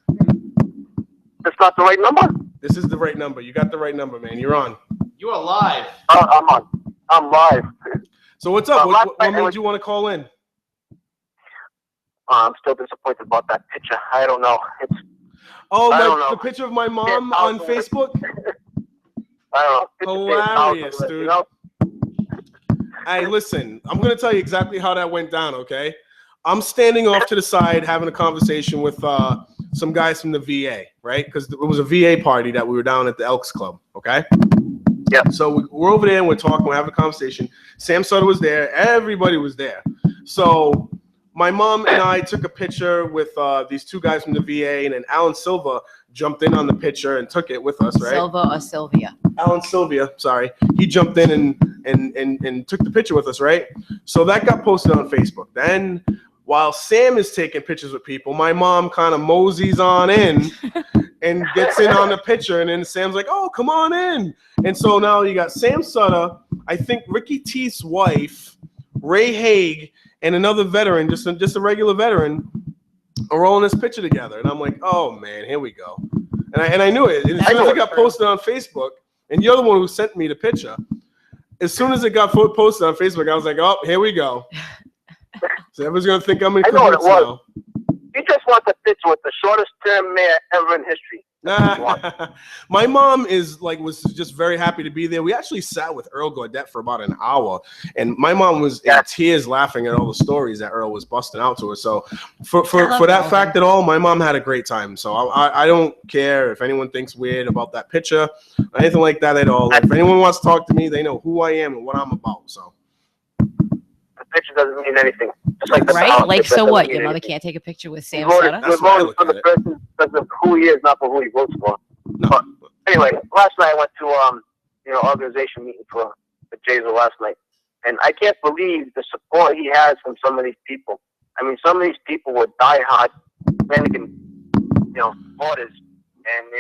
That's not the right number? this is the right number. You got the right number, man. You're on. You are live. I'm on. I'm live. So what's up? Last What night made you want to call in? I'm still disappointed about that picture. I don't know. Oh, I don't know. the picture of my mom Yeah, on Facebook. I don't know. Hilarious, dude. You know? Hey, listen, I'm gonna tell you exactly how that went down. Okay, I'm standing off to the side having a conversation with some guys from the VA, right? Because it was a VA party that we were down at the Elks Club, okay? Yeah. So we're over there and we're talking, we're having a conversation. Sam Sutter was there. Everybody was there. So my mom and I took a picture with these two guys from the VA, and then Alan Silva jumped in on the picture and took it with us, right? Silva or Sylvia? Alan Sylvia, sorry. He jumped in and took the picture with us, right? So that got posted on Facebook. Then while Sam is taking pictures with people, my mom kind of moseys on in and gets in on the picture, and then Sam's like, oh, come on in. And so now you got Sam Sutter, I think Ricky Teeth's wife, Ray Haig, and another veteran, just a regular veteran, are all in this picture together. And I'm like, oh, man, here we go. And I knew it. And as soon as it got posted on Facebook, and you're the one who sent me the picture, as soon as it got posted on Facebook, I was like, oh, here we go. So everyone's going to think I'm in cahoots now. You just want the picture with the shortest term mayor ever in history. My mom was just very happy to be there. We actually sat with Earl Gaudette for about an hour, and my mom was in tears laughing at all the stories that Earl was busting out to her. So for that fact at all, my mom had a great time. So I don't care if anyone thinks weird about that picture or anything like that at all. If anyone wants to talk to me, they know who I am and what I'm about. So the picture doesn't mean anything. Just like right? Like, so what? Your mother can't take a picture with Sam Sutter? That's why I look for at the it. person because of who he is, not for who he votes for. No. But anyway, last night I went to organization meeting for the Jays last night, and I can't believe the support he has from some of these people. I mean, some of these people were diehard Flanagan, supporters, and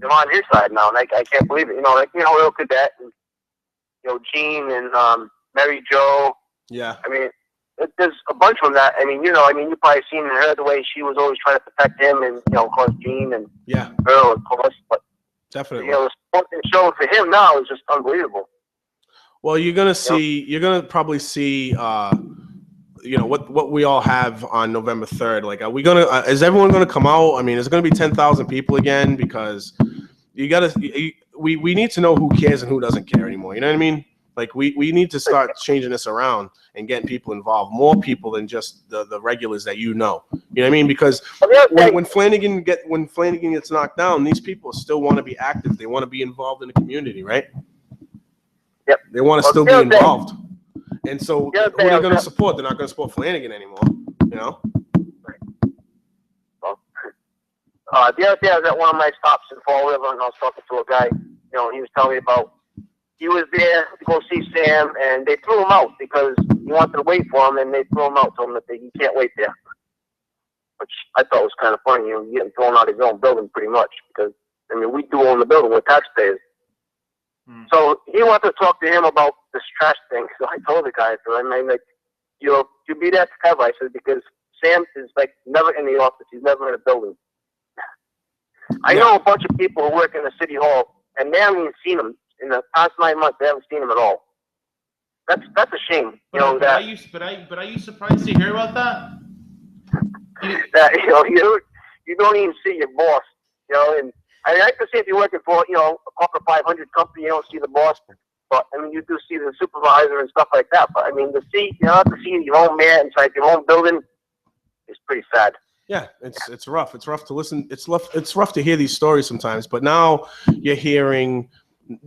they're on his side now, and I can't believe it. Earl Cadet and Gene and Mary Jo. Yeah. I mean, there's a bunch of them that, you probably seen and heard the way she was always trying to protect him and, of course, Gene and Earl, of course. But, definitely. the support they're showing for him now is just unbelievable. Well, you're going to probably see, what we all have on November 3rd. Like, are we going to, is everyone going to come out? I mean, is it going to be 10,000 people again? Because we need to know who cares and who doesn't care anymore. You know what I mean? Like, we need to start changing this around and getting people involved, more people than just the regulars that you know. You know what I mean? Because when Flanagan gets knocked down, these people still want to be active. They want to be involved in the community, right? Yep. They want to still be involved. And so who are they going to support? They're not going to support Flanagan anymore, Well, the other day I was at one of my stops in Fall River, and I was talking to a guy. He was telling me about he was there to go see Sam, and they threw him out because he wanted to wait for him, and they threw him out, told him that he can't wait there. Which I thought was kind of funny, getting thrown out of his own building pretty much, because, we do own the building, we're taxpayers. So he wanted to talk to him about this trash thing. So I told the guy, you'll be there forever. I said, because Sam is never in the office. He's never in a building. I know a bunch of people who work in the city hall, and they haven't even seen him in the past 9 months. They haven't seen him at all. That's a shame. But are you surprised to hear about that? You don't even see your boss. And I can see if you're working for a corporate 500 company, you don't see the boss. But you do see the supervisor and stuff like that. But to see your own man inside your own building is pretty sad. Yeah, it's rough. It's rough to listen. It's rough to hear these stories sometimes. But now you're hearing,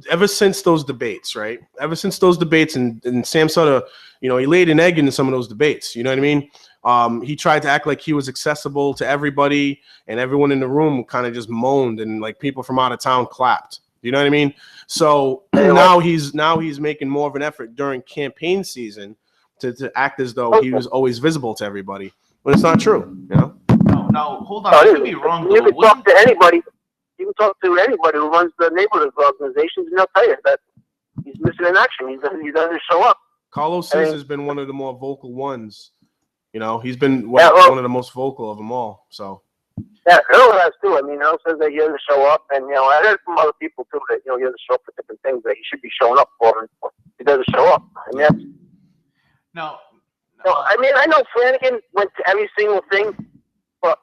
ever since those debates, right? Ever since those debates, and Sam Sutter, he laid an egg into some of those debates. You know what I mean? He tried to act like he was accessible to everybody, and everyone in the room kind of just moaned, and people from out of town clapped. You know what I mean? So now he's making more of an effort during campaign season to act as though he was always visible to everybody, when it's not true. No, hold on. I could be wrong. You can talk to anybody. You can talk to anybody who runs the neighborhood organizations, and they'll tell you that he's missing in action. He doesn't show up. Carlos Sousa has been one of the more vocal ones. He's been one of the most vocal of them all. So. Yeah, Earl has too. Earl says that he doesn't show up, and I heard from other people too that he doesn't show up for different things that he should be showing up for, and he doesn't show up. No. I know Flanagan went to every single thing, but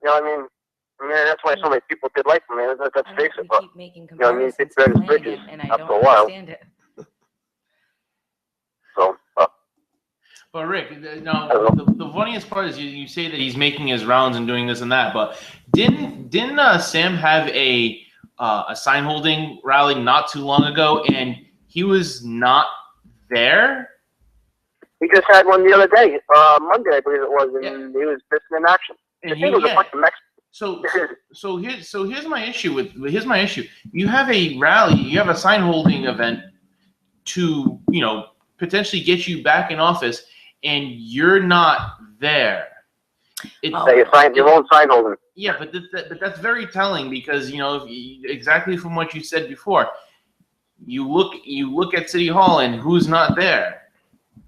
that's why so many people did like him. Let's face it. But it's better bridges and I after don't a while. understand it. So, But Rick, no, the funniest part is you say that he's making his rounds and doing this and that, but didn't Sam have a sign holding rally not too long ago, and he was not there? He just had one the other day, Monday, I believe it was, and he was missing in action. And I think it was a bunch of Mexicans. So here's my issue. You have a rally, you have a sign holding event to potentially get you back in office, and you're not there. You won't sign holding. Yeah, but that's very telling because exactly from what you said before, you look at City Hall and who's not there?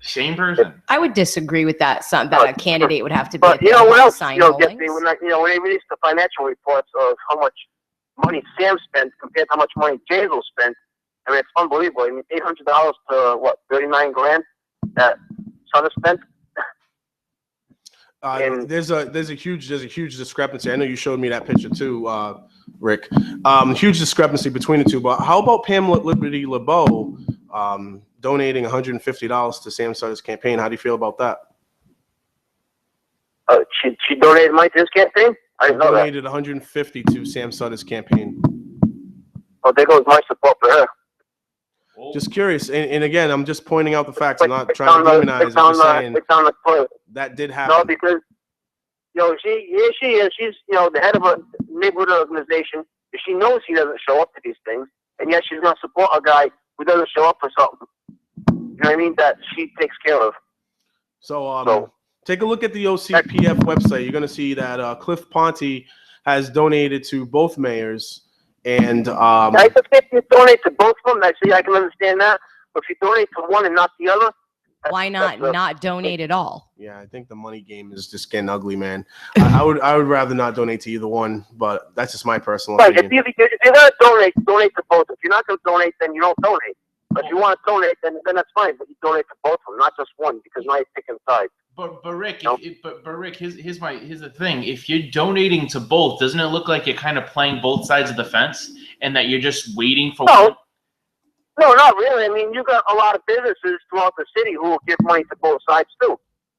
Same person. I would disagree with that. That a candidate would have to be. But what else? Sign Get holdings. when they release the financial reports of how much money Sam spent compared to how much money Jazel spent. I mean, it's unbelievable. I mean, $800 to what, $39,000 that Sutter spent. There's a huge discrepancy. I know you showed me that picture too, Rick. Huge discrepancy between the two. But how about Pamela Liberty LeBeau donating $150 to Sam Sutter's campaign? How do you feel about that? She donated money to his campaign? I didn't know that. Donated $150 to Sam Sutter's campaign. Oh, there goes my support for her. Just curious, and again, I'm just pointing out the facts. I'm not trying to demonize. I'm just saying that did happen. No, because she is. She's the head of a neighborhood organization. She knows he doesn't show up to these things, and yet she's going to support a guy who doesn't show up for something. You know what I mean? That she takes care of. So take a look at the OCPF website. You're going to see that Cliff Ponte has donated to both mayors. And I think if you donate to both of them, I can understand that. But if you donate to one and not the other, why not donate at all? Yeah, I think the money game is just getting ugly, man. I would rather not donate to either one, but that's just my personal opinion. If you're gonna donate to both. If you're not gonna donate, then you don't donate. But if you want to donate, then that's fine. But you donate to both of them, not just one, because now you're picking sides. But Rick, Rick, here's the thing. If you're donating to both, doesn't it look like you're kind of playing both sides of the fence, and that you're just waiting for one? No, not really. I mean, you got a lot of businesses throughout the city who will give money to both sides too.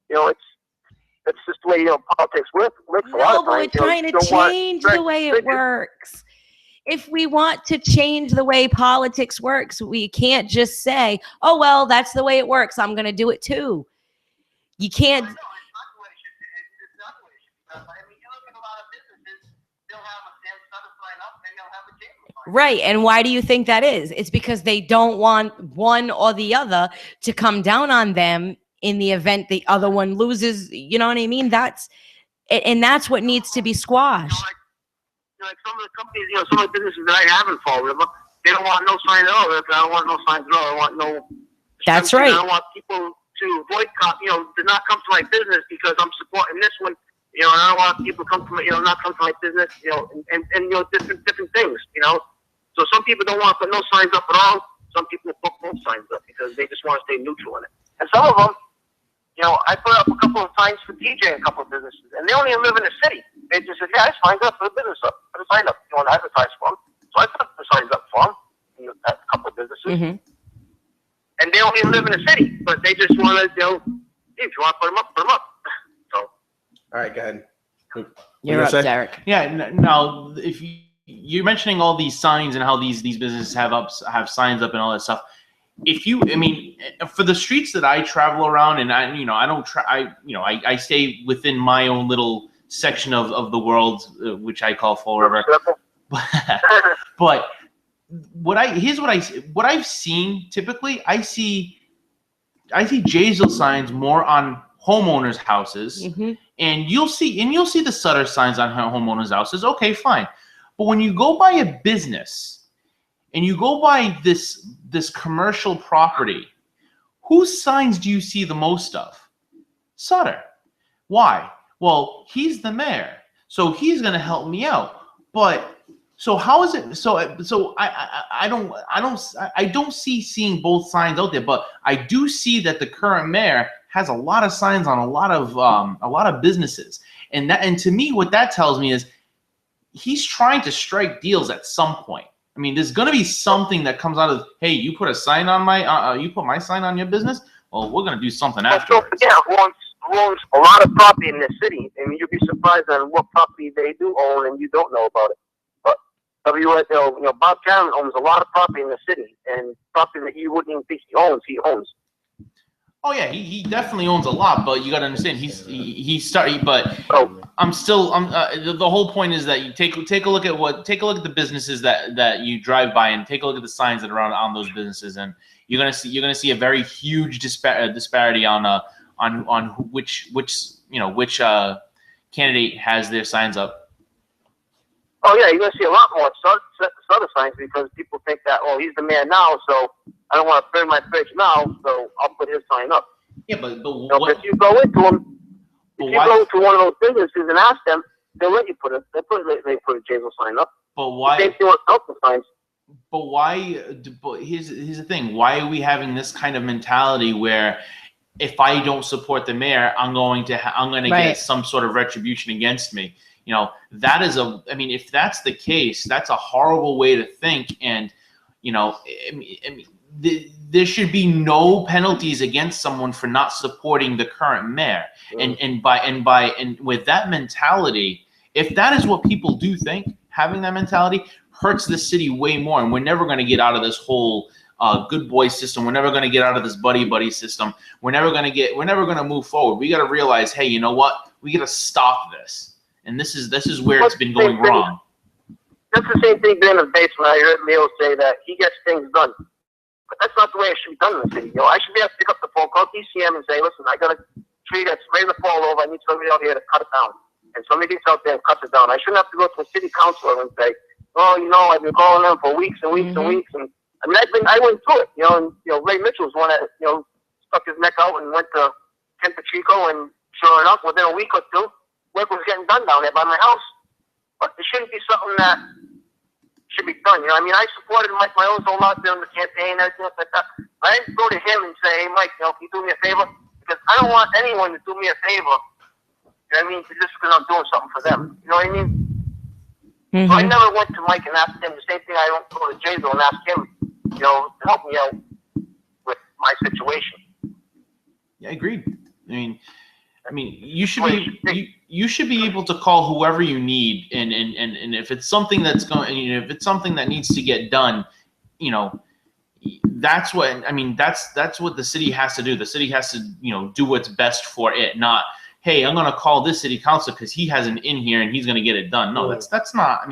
It's just the way politics works a lot of times. We're trying to change the way it works. If we want to change the way politics works, we can't just say, "Oh well, that's the way it works. I'm going to do it too." You can't. Right. And why do you think that is? It's because they don't want one or the other to come down on them in the event the other one loses. You know what I mean? That's what needs to be squashed. Like some of the companies, some of the businesses that I haven't followed, they don't want no signs at all. I don't want no signs at all. I want no. That's right. I don't want people to boycott, to not come to my business because I'm supporting this one. And I don't want people to come to my, not come to my business, and different things, So some people don't want to put no signs up at all. Some people put both signs up because they just want to stay neutral in it. And some of them, I put up a couple of signs for DJ and a couple of businesses, and they only live in the city. They just said, "Yeah, I signed up for the business up. Put a sign up. You want to advertise for them?" So I put the signs up for them at a couple of businesses. Mm-hmm. And they only live in the city, but they just want to, if you want to put them up, put them up. So. All right, go ahead. You're up, Derek. Yeah. Now, if you're mentioning all these signs and how these businesses have signs up and all that stuff. For the streets that I travel around, and I stay within my own little section of the world, which I call Fall River. But what I've seen typically, I see Jazel signs more on homeowners' houses, mm-hmm. and you'll see the Sutter signs on homeowners' houses. Okay, fine, but when you go by a business and you go by this commercial property, whose signs do you see the most of? Sutter. Why? Well, he's the mayor, so he's going to help me out. But so how is it? So I don't see seeing both signs out there, but I do see that the current mayor has a lot of signs on a lot of businesses, and to me, what that tells me is he's trying to strike deals at some point. There's going to be something that comes out of, hey, you put a sign on you put my sign on your business. well, we're going to do something But afterwards. don't forget, who owns a lot of property in this city. I mean, you'd be surprised on what property they do own and you don't know about it. But Bob Karen owns a lot of property in the city, and property that you wouldn't even think he owns. Oh yeah, he definitely owns a lot, but you got to understand but So, the whole point is that you take a look at the businesses that you drive by, and take a look at the signs that are on those businesses, and you're gonna see a very huge disparity on which candidate has their signs up. oh yeah, you're gonna see a lot more soda signs because people think that, oh, he's the man now, so I don't want to burn my bridge now, so I'll put his sign up. Yeah, but But if you go into them, go to one of those businesses and ask them, they'll let you put a Jazel sign up. But why? Same thing with Delta signs. But why? But here's the thing. Why are we having this kind of mentality where if I don't support the mayor, I'm going to Right. get some sort of retribution against me? That is if that's the case, that's a horrible way to think. And, there should be no penalties against someone for not supporting the current mayor. And with that mentality, if that is what people do think, having that mentality hurts the city way more. And we're never going to get out of this whole good boy system. We're never going to get out of this buddy system. We're never going to move forward. We got to realize, hey, you know what? We got to stop this. And this is where it's been going wrong. That's the same thing being in the basement. I heard Leo say that he gets things done. But that's not the way it should be done in the city. I should be able to pick up the phone, call DCM and say, listen, I got a tree that's ready to fall over. I need somebody out here to cut it down. And somebody gets out there and cuts it down. I shouldn't have to go to a city councilor and say, oh, I've been calling them for weeks and weeks and weeks. And I went through it, and Ray Mitchell was one that, stuck his neck out and went to Ken Pacheco, and sure enough, within a week or two, work was getting done down there by my house. But it shouldn't be something that should be done. I supported Mike Miles a lot during the campaign and everything like that. I didn't go to him and say, hey, Mike, can you do me a favor? Because I don't want anyone to do me a favor. Just because I'm doing something for them. You know what I mean? Mm-hmm. So I never went to Mike and asked him the same thing. I don't go to Jazel and ask him, to help me out with my situation. Yeah, agreed. You should be able to call whoever you need, and if it's something that's going, if it's something that needs to get done, that's what that's what the city has to do. The city has to do what's best for it, not, hey, I'm going to call this city council because he has an in here and he's going to get it done. No, that's not.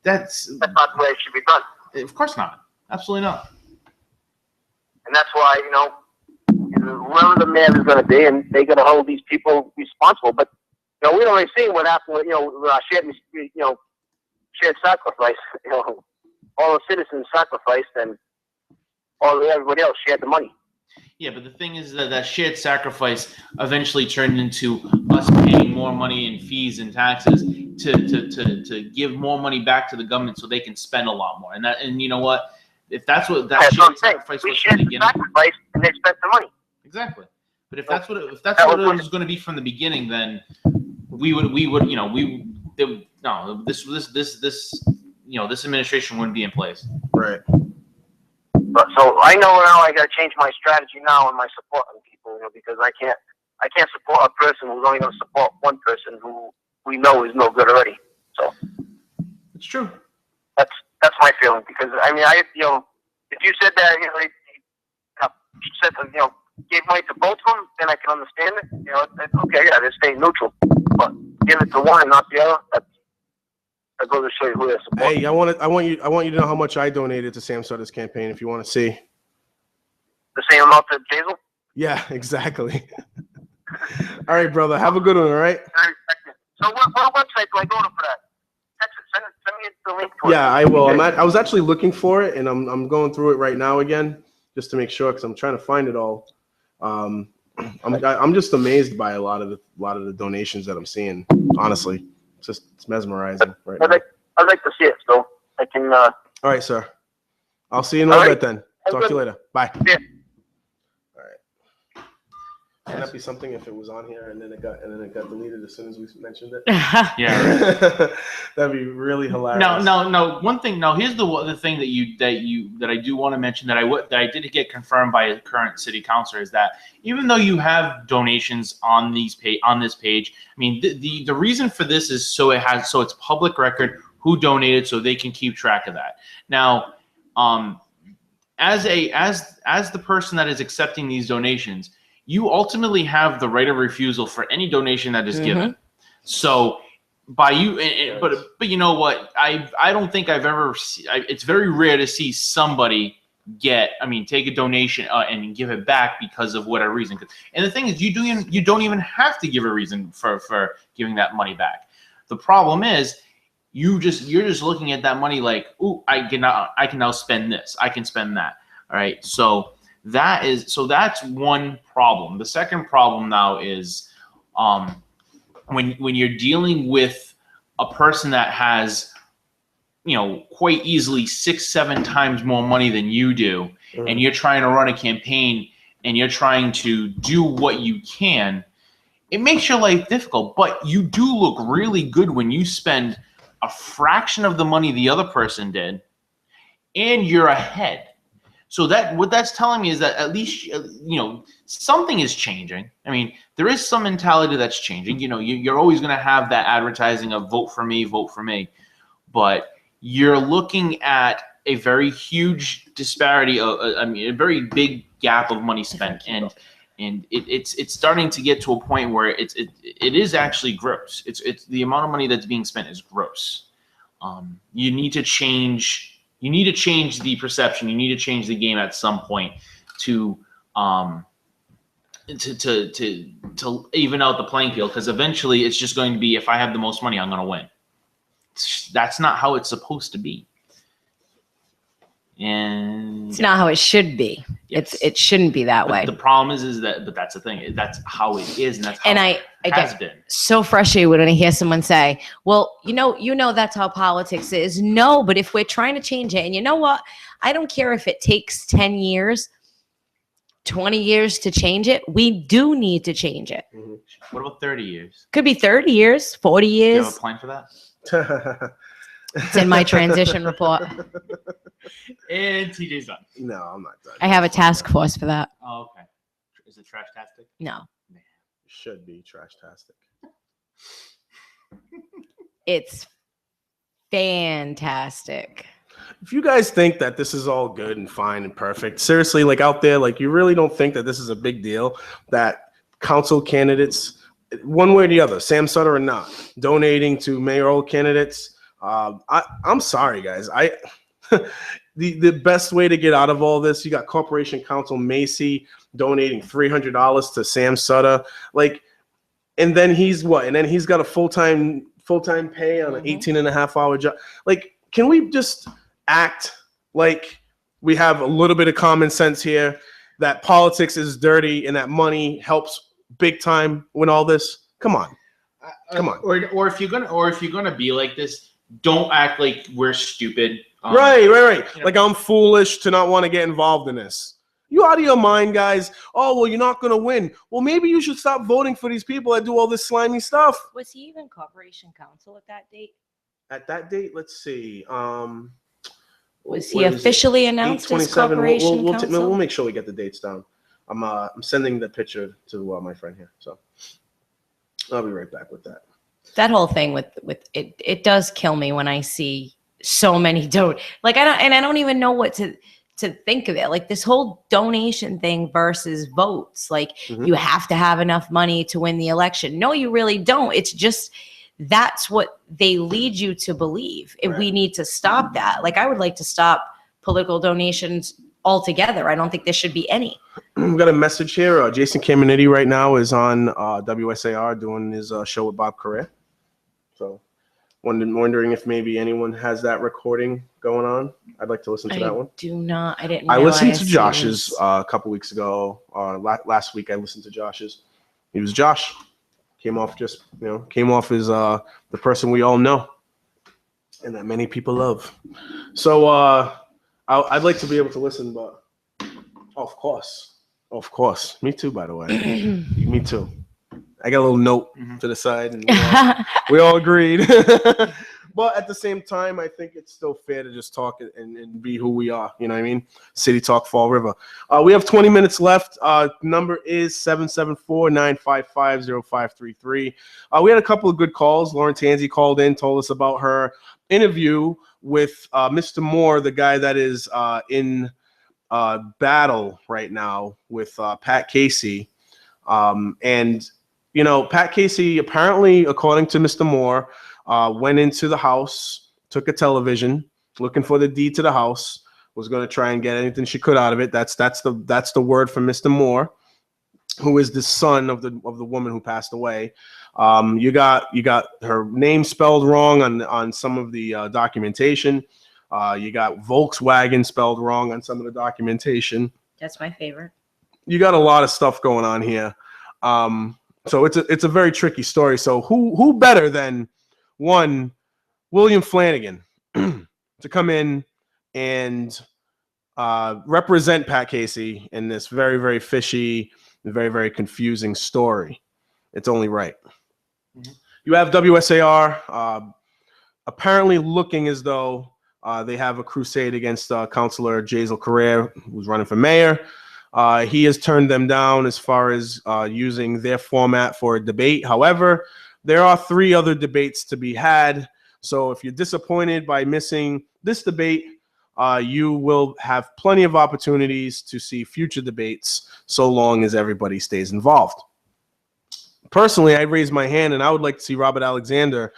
That's not the way it should be done. Of course not. Absolutely not. And that's why, whoever the mayor is going to be, and they got to hold these people responsible. But we don't really see what happened with shared sacrifice. All the citizens sacrificed, and everybody else shared the money. Yeah, but the thing is that shared sacrifice eventually turned into us paying more money in fees and taxes to give more money back to the government so they can spend a lot more. And you know what? If that's what that shared sacrifice was from the beginning, sacrifice and they spent the money. Exactly. But if that's what it was going to be from the beginning, then this administration wouldn't be in place. Right. So I know now I got to change my strategy now and my support on people, because I can't support a person who's only going to support one person who we know is no good already. So it's true. That's my feeling, because if you said that gave money to both of them, then I can understand it. Okay, yeah, they're staying neutral, but give it to one and not the other. That goes to show you who they're supporting. Hey, I want you to know how much I donated to Sam Sutter's campaign. If you want to see the same amount to Jazel. Yeah, exactly. All right, brother. Have a good one. All right. So what website do I go to for that? Send me the link to it. Yeah, I will. I was actually looking for it, and I'm going through it right now again, just to make sure, because I'm trying to find it all. I'm just amazed by a lot of the donations that I'm seeing. Honestly, it's mesmerizing right now. I'd like to see it, so I can. All right, sir. I'll see you in a little bit then. Talk to you later. Bye. Yeah. All right. Can that be something if it was on here and then it got deleted as soon as we mentioned it? Yeah. That'd be really hilarious. No. One thing. No, here's the thing that I do want to mention that I did get confirmed by a current city councilor is that even though you have donations on this page, I mean the reason for this is so it's public record who donated, so they can keep track of that. Now, as the person that is accepting these donations, you ultimately have the right of refusal for any donation that is given. So by you, but you know what? I don't think I've ever. It's very rare to see somebody take a donation and give it back because of whatever reason. And the thing is, you don't even have to give a reason for giving that money back. The problem is, you're just looking at that money like, ooh, I can now spend this. I can spend that. All right, so that's one problem. The second problem now is when you're dealing with a person that has, quite easily 6-7 times more money than you do, and you're trying to run a campaign and you're trying to do what you can, it makes your life difficult. But you do look really good when you spend a fraction of the money the other person did, and you're ahead. So what that's telling me is that at least, something is changing. I mean, there is some mentality that's changing. You're always going to have that advertising of vote for me. But you're looking at a very huge disparity a very big gap of money spent. And it's starting to get to a point where it is actually gross. It's the amount of money that's being spent is gross. You need to change the perception. You need to change the game at some point to even out the playing field, because eventually it's just going to be, if I have the most money, I'm going to win. That's not how it's supposed to be. And it's not how it should be. Yes. It shouldn't be that way. The problem is that, but that's the thing. That's how it is, and that's how I has get been. so frustrated when I hear someone say, well, that's how politics is. No, but if we're trying to change it, and you know what? I don't care if it takes 10 years, 20 years to change it. We do need to change it. What about 30 years? Could be 30 years, 40 Do you years. have a plan for that? It's in my transition report. And TJ's done. No, I'm not done. I have a task force for that. Oh, okay. Is it trash-tastic? No, Should be trash-tastic. it's fantastic. If you guys think that this is all good and fine and perfect, seriously, like out there, like you really don't think that this is a big deal, that council candidates, one way or the other, Sam Sutter or not, donating to mayoral candidates, I'm sorry, guys. The best way to get out of all this, you got Corporation Counsel Macy donating $300 to Sam Sutter, and then he's got a full-time pay on an 18.5-hour job. Like, can we just act like we have a little bit of common sense here, that politics is dirty and that money helps big time win all this? Come on. Or if you're gonna be like this, don't act like we're stupid. Right. Like I'm foolish to not want to get involved in this. You out of your mind, guys. Oh, well, you're not going to win. Well, maybe you should stop voting for these people that do all this slimy stuff. Was he even Corporation Counsel at that date? At that date, let's see. Was he officially announced as Corporation Counsel? We'll make sure we get the dates down. I'm sending the picture to my friend here, so I'll be right back with that. That whole thing with it does kill me when I see so many I don't even know what to think of it. Like this whole donation thing versus votes. You have to have enough money to win the election. No, you really don't. It's just that's what they lead you to believe. If we need to stop that. I would like to stop political donations altogether. I don't think there should be any. We've got a message here. Jason Caminiti right now is on WSAR doing his show with Bob Correa. So wondering if maybe anyone has that recording going on. I'd like to listen to that one. Do not. I didn't. I listened to Josh's a couple weeks ago. Last week I listened to Josh's. He was Josh. Came off as the person we all know and that many people love. So I'd like to be able to listen, but of course. Of course. Me too, by the way. Me too. I got a little note to the side, and we all agreed. But at the same time, I think it's still fair to just talk and be who we are. You know what I mean? City Talk Fall River. We have 20 minutes left. Number is 774-955-0533. We had a couple of good calls. Lauren Tanzi called in, told us about her interview with Mr. Moore, the guy that is in battle right now with Pat Casey. And, you know, Pat Casey, apparently, according to Mr. Moore, went into the house, took a television, looking for the deed to the house, was going to try and get anything she could out of it. That's the word from Mr. Moore, who is the son of the woman who passed away. You got her name spelled wrong on some of the documentation. You got Volkswagen spelled wrong on some of the documentation. That's my favorite. You got a lot of stuff going on here. So it's a very tricky story. So who better than one William Flanagan to come in and represent Pat Casey in this very, very fishy, very, very confusing story. It's only right. Mm-hmm. You have WSAR apparently looking as though they have a crusade against Councilor Jazel Correa, who's running for mayor. He has turned them down as far as using their format for a debate. However, there are 3 other debates to be had. So if you're disappointed by missing this debate, you will have plenty of opportunities to see future debates so long as everybody stays involved. Personally, I raised my hand and I would like to see Robert Alexander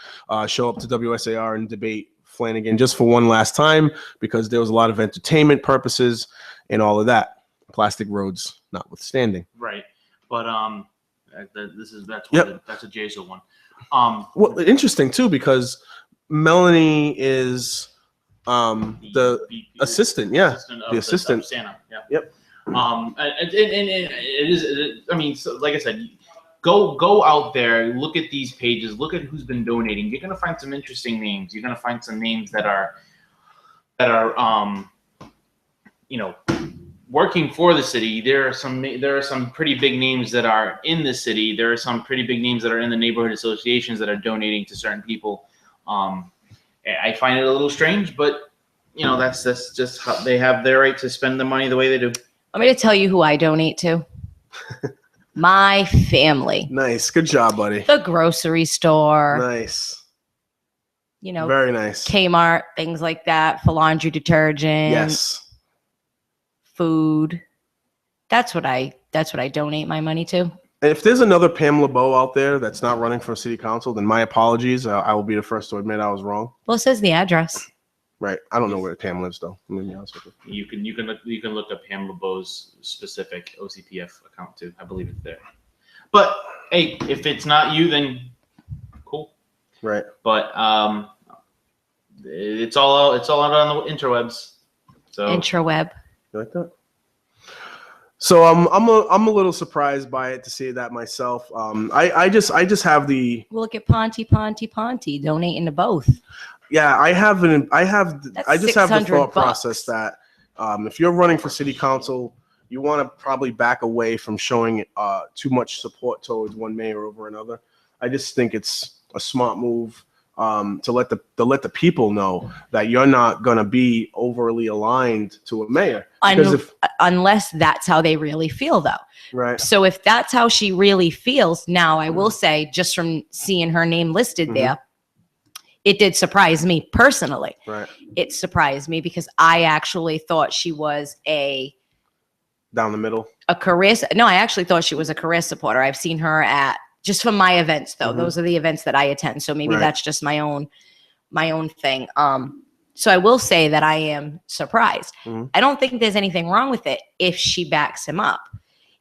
show up to WSAR and debate Flanagan just for one last time, because there was a lot of entertainment purposes and all of that. Plastic roads notwithstanding. Right. But that's a Jason one. Well, interesting too, because Melanie is the assistant. Yeah, the assistant. Of Santa. Yeah. Yep. And it is. I mean, so, like I said, go out there, look at these pages, look at who's been donating. You're gonna find some interesting names. You're gonna find some names that are working for the city. There are some pretty big names that are in the city. There are some pretty big names that are in the neighborhood associations that are donating to certain people. I find it a little strange, but that's just how they have their right to spend the money the way they do. Want me to tell you who I donate to? My family. Nice. Good job, buddy. The grocery store. Nice. Very nice. Kmart, things like that, for laundry detergent. Yes. Food. That's what I donate my money to. And if there's another Pamela Bowe out there that's not running for city council, then my apologies. I will be the first to admit I was wrong. Well, it says the address. Right. I don't know where Pam lives though. I'm gonna be honest with you. You can look up Pamela Bowe's specific OCPF account too. I believe it's there. But hey, if it's not you, then cool. Right. But it's all out on the interwebs. So Intraweb. You like that? So I'm a little surprised by it to see that myself. I just have the look at Ponte donating to both. Yeah, I just have the thought process that if you're running for city council, you want to probably back away from showing too much support towards one mayor over another. I just think it's a smart move to let the people know that you're not going to be overly aligned to a mayor. Unless that's how they really feel, though. Right. So if that's how she really feels, now I will say, just from seeing her name listed there, it did surprise me personally. Right. It surprised me because I actually thought she was down the middle. No, I actually thought she was a Correa supporter. I've seen her at just for my events, though. Those are the events that I attend. So maybe that's just my own thing. So I will say that I am surprised. I don't think there's anything wrong with it if she backs him up.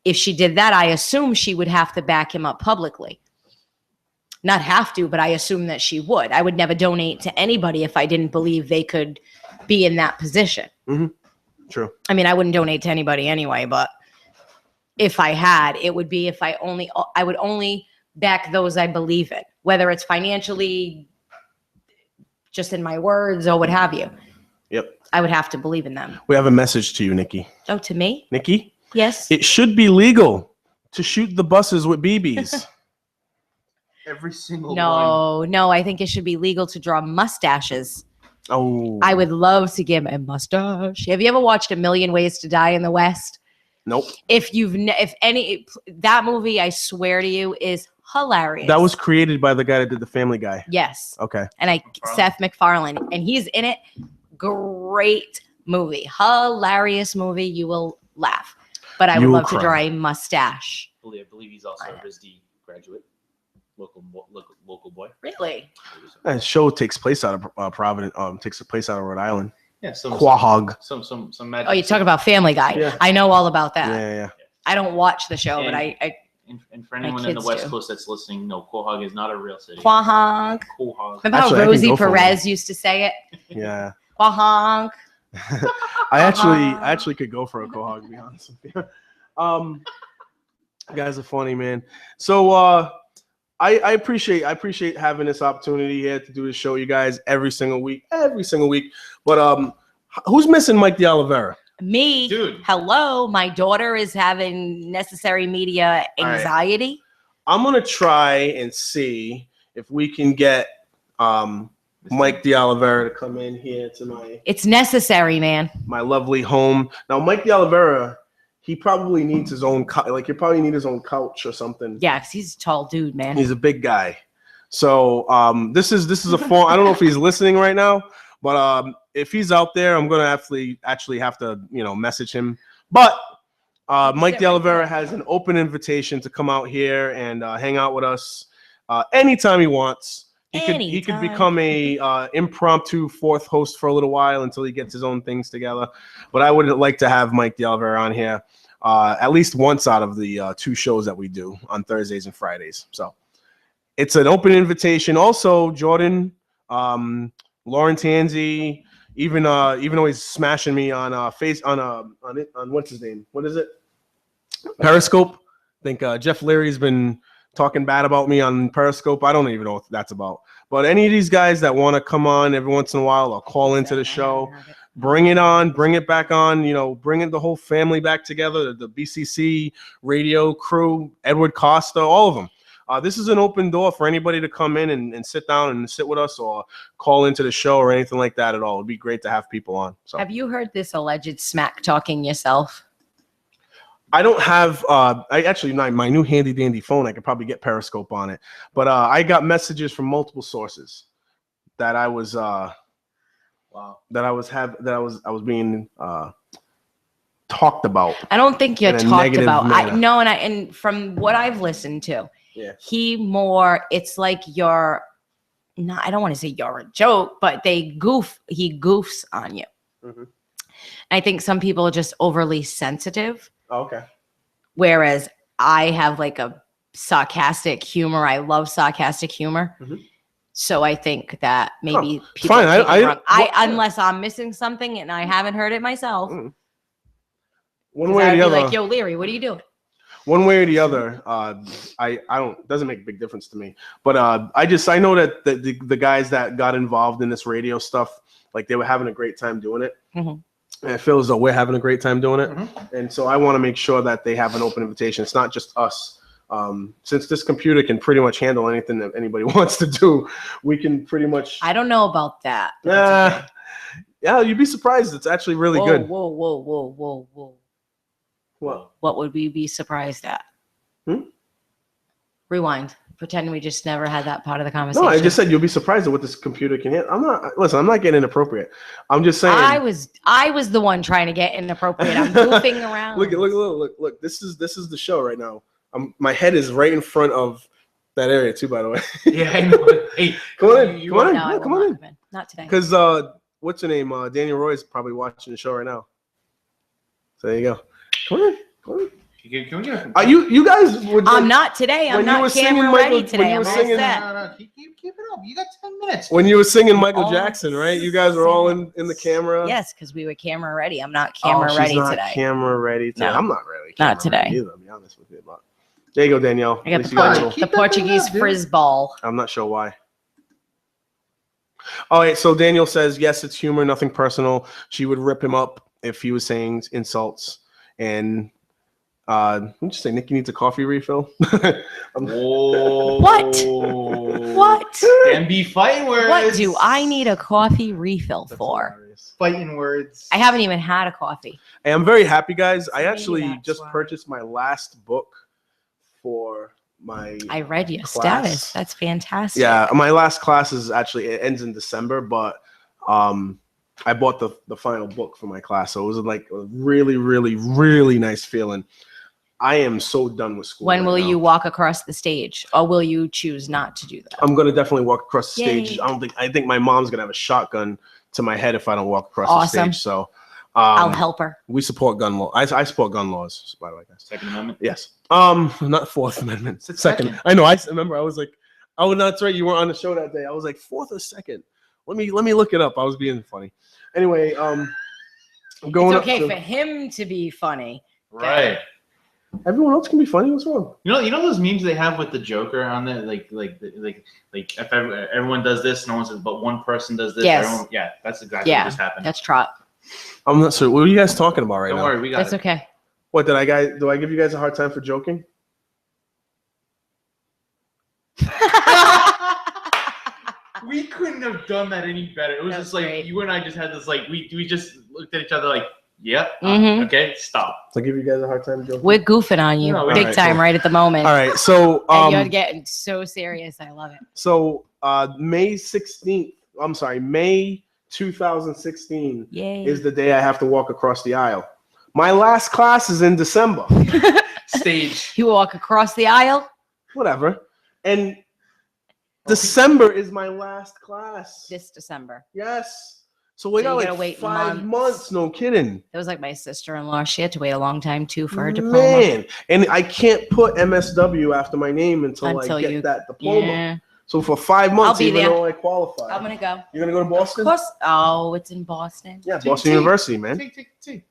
If she did that, I assume she would have to back him up publicly. Not have to, but I assume that she would. I would never donate to anybody if I didn't believe they could be in that position. True. I mean, I wouldn't donate to anybody anyway, but if I had, it would be I would only back those I believe in, whether it's financially, just in my words, or what have you. Yep. I would have to believe in them. We have a message to you, Nikki. Oh, to me? Nikki, Yes. It should be legal to shoot the buses with BBs. Every single one. No, I think it should be legal to draw mustaches. Oh, I would love to give a mustache. Have you ever watched A Million Ways to Die in the West? nope. That movie, I swear to you, is hilarious. That was created by the guy that did The Family Guy. yes, Okay. and Seth MacFarlane, and he's in it. Great movie, hilarious movie. You will laugh, but I would You will love to cry. draw a mustache. I believe he's also a RISD graduate. Local boy. Really? That show takes place out of Providence. Takes place out of Rhode Island. Yeah, Quahog. some magic. Oh, you talk about Family Guy. Yeah. I know all about that. Yeah. I don't watch the show, but And- I And for anyone in the kids West do. Coast that's listening, no, Quahog is not a real city. Quahog. Quahog. Remember Actually, I how can Rosie go for Perez used to say it? Yeah. Quahog. I actually could go for a Quahog, to be honest with you. You guys are funny, man. So I appreciate having this opportunity here to do this show, you guys, every single week. But who's missing Mike De Oliveira? Me. Dude. Hello. My daughter is having necessary media All right. anxiety. I'm gonna try and see if we can get Mike De Oliveira to come in here to It's necessary, man. my lovely home. Now, Mike De Oliveira, he probably needs his own he probably need his own couch or something. Yeah, 'cause he's a tall dude, man. He's a big guy. So this is a form. I don't know if he's listening right now, but if he's out there, I'm gonna actually have to message him. But Mike De Oliveira has an open invitation to come out here and hang out with us anytime he wants. He could become a impromptu fourth host for a little while until he gets his own things together. But I would like to have Mike De Oliveira on here at least once out of the 2 shows that we do on Thursdays and Fridays. So it's an open invitation. Also, Jordan, Lauren Tanzi, even though he's smashing me on what's his name? What is it? Periscope. I think Jeff Leary's been talking bad about me on Periscope. I don't even know what that's about. But any of these guys that want to come on every once in a while or call into the show, bring it on, bring it back on, bring the whole family back together, the BCC radio crew, Edward Costa, all of them. This is an open door for anybody to come in and sit down and sit with us or call into the show or anything like that at all. It'd be great to have people on. So Have you heard this alleged smack talking yourself? I don't have my new handy dandy phone. I could probably get Periscope on it, but I got messages from multiple sources that I was being talked about. I don't think you're In a talked negative about. manner. And from what I've listened to, Yeah. it's like you're not, I don't want to say you're a joke, but he goofs on you. Mhm. I think some people are just overly sensitive, Oh, okay. whereas I have like a sarcastic humor. I love sarcastic humor. Mhm. So I think that maybe people fine. take it wrong. What- Unless I'm missing something and I haven't heard it myself. Mm. One 'Cause way or I'd the be other. like, yo, Leary, what are you doing? One way or the other, I don't, doesn't make a big difference to me. But I know that the guys that got involved in this radio stuff, like they were having a great time doing it. Mhm. And I feel as though we're having a great time doing it. Mhm. And so I want to make sure that they have an open invitation. It's not just us. Since this computer can pretty much handle anything that anybody wants to do, we can pretty much. I don't know about that. but that's okay. Yeah, you'd be surprised. It's actually really Whoa, good. Whoa. What? What would we be surprised at? Rewind. Pretend we just never had that part of the conversation. No, I just said you'll be surprised at what this computer can handle. I'm not getting inappropriate. I'm just saying. I was the one trying to get inappropriate. I'm goofing around. Look. This is the show right now. My head is right in front of that area too. By the way. Yeah, I know. Hey, Come on in. Come on in. No, I Yeah, will come on not in. come in. Not today. Because what's your name? Daniel Roy's probably watching the show right now. So there you go. Come on in. Come on in. Can we get You guys would. I'm not today. I'm when you were not singing camera Michael- ready when today. you I'm were all singing- set. No, keep it up. You got 10 minutes. When you were singing Michael Oh, Jackson, right? You guys were all in the camera. Yes, because we were camera ready. I'm not Oh, camera she's ready not today. Camera ready today. No. I'm not really. Not camera ready today. either, to be honest with you. But there you go, Danielle. I got At least the, you got a little- the Keep that Portuguese thing up, dude. frizz ball. I'm not sure why. All right, so Daniel says, yes, it's humor, nothing personal. She would rip him up if he was saying insults. And Let me just say, Nikki needs a coffee refill. Whoa. What? Can be fighting words. What do I need a coffee refill That's for? hilarious. Fighting words. I haven't even had a coffee. Hey, I'm very happy, guys. I Maybe actually that's just why. purchased my last book for my. I read your class. status. That's fantastic. Yeah, my last class is actually, it ends in December, but I bought the final book for my class, so it was like a really, really, really nice feeling. I am so done with school. When right will now. you walk across the stage, or will you choose not to do that? I'm gonna definitely walk across the stage. Yay. I think my mom's gonna have a shotgun to my head if I don't walk across Awesome. the stage. So I'll help her. we support gun law. I support gun laws, by the way, guys. Second Amendment. Yes. Not Fourth Amendment. It's Second. second. I know. I remember. I was like, oh, no, that's right. You weren't on the show that day. I was like, fourth or second. Let me look it up. I was being funny. Anyway, I'm going It's okay up for to, him to be funny. Right. everyone else can be funny. What's wrong? You know those memes they have with the Joker on there, like if everyone does this, no one says, but one person does this. Yes. Everyone, yeah, that's exactly Yeah, what just happened. That's trot. I'm not sure. What are you guys talking about right Don't now? worry, we got That's it. okay. What do I give you guys a hard time for joking? We couldn't have done that any better. It was That's just like great. you and I just had this like we just looked at each other like, yep, Mhm. okay, stop. So I give you guys a hard time joking. We're goofing on you No, big alright, time cool. right at the moment. All right. So And you're getting so serious. I love it. so May 16th. I'm sorry, May 2016 Yay. is the day I have to walk across the aisle. My last class is in December. Stage. You walk across the aisle. Whatever. And December is my last class. This December. Yes. So we So got you like gotta wait 5 months. months. No kidding. That was like my sister-in-law. She had to wait a long time too for her diploma. Man. And I can't put MSW after my name until I Until get you- that diploma. Yeah. So for 5 months, be even there. though I qualify. I'm gonna go. You're gonna go to Boston? Of course. Oh, it's in Boston. Yeah, Take- Boston take- University, man. Take.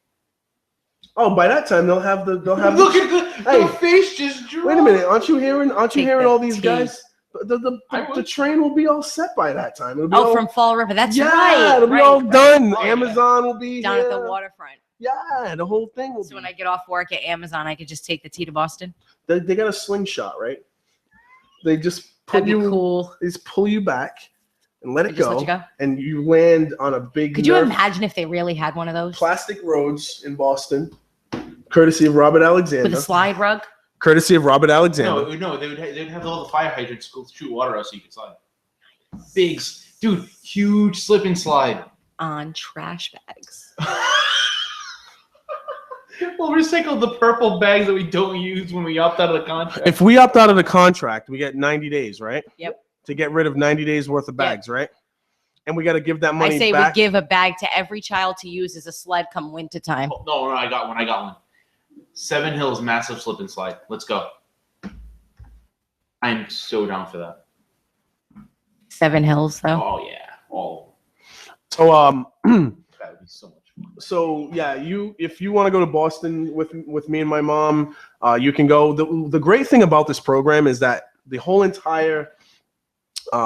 Oh, by that time they'll have Look the. at the Hey. face just dropped. Wait a minute, aren't you hearing Take all the these tea. guys? I The would. train will be all set by that time. It'll be Oh, all, from Fall River. That's yeah, right. it'll be right, all right. done. Oh, yeah. Amazon will be Down here. at the waterfront. Yeah, the whole thing will So be. when I get off work at Amazon, I could just take the T to Boston. They got a slingshot, right? They just put That'd be you, cool. they just pull you back and let I it just go, let you go. and you land on a big. Could you Nerf imagine if they really had one of those plastic roads in Boston, courtesy of Robert Alexander. with a slide rug? Courtesy of Robert Alexander. No, they'd have all the fire hydrants go shoot water out so you could slide. Big, dude, huge slip and slide. On trash bags. We'll recycle the purple bags that we don't use when we opt out of the contract. If we opt out of the contract, we get 90 days, right? Yep. To get rid of 90 days worth of bags, right? And we got to give that money I say back. we give a bag to every child to use as a sled come winter time. Oh, no, I got one. Seven Hills massive slip and slide. Let's go. I'm so down for that. 7 Hills, though. Oh yeah. Oh, So that would be so much fun. so yeah, if you want to go to Boston with me and my mom, you can go. The great thing about this program is that the whole entire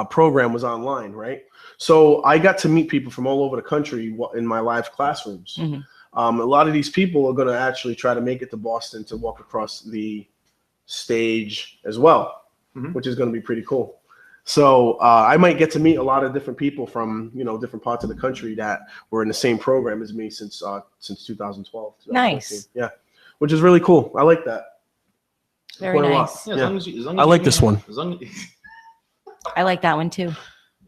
program was online, right? So I got to meet people from all over the country in my live classrooms. Mhm. A lot of these people are going to actually try to make it to Boston to walk across the stage as well, Mhm. which is going to be pretty cool. So I might get to meet a lot of different people from different parts of the country that were in the same program as me since 2012. Nice. Yeah, which is really cool. I like that. Very Quite a lot. nice. Yeah, Yeah. as long I as like you this can- one. As long as, I like that one too.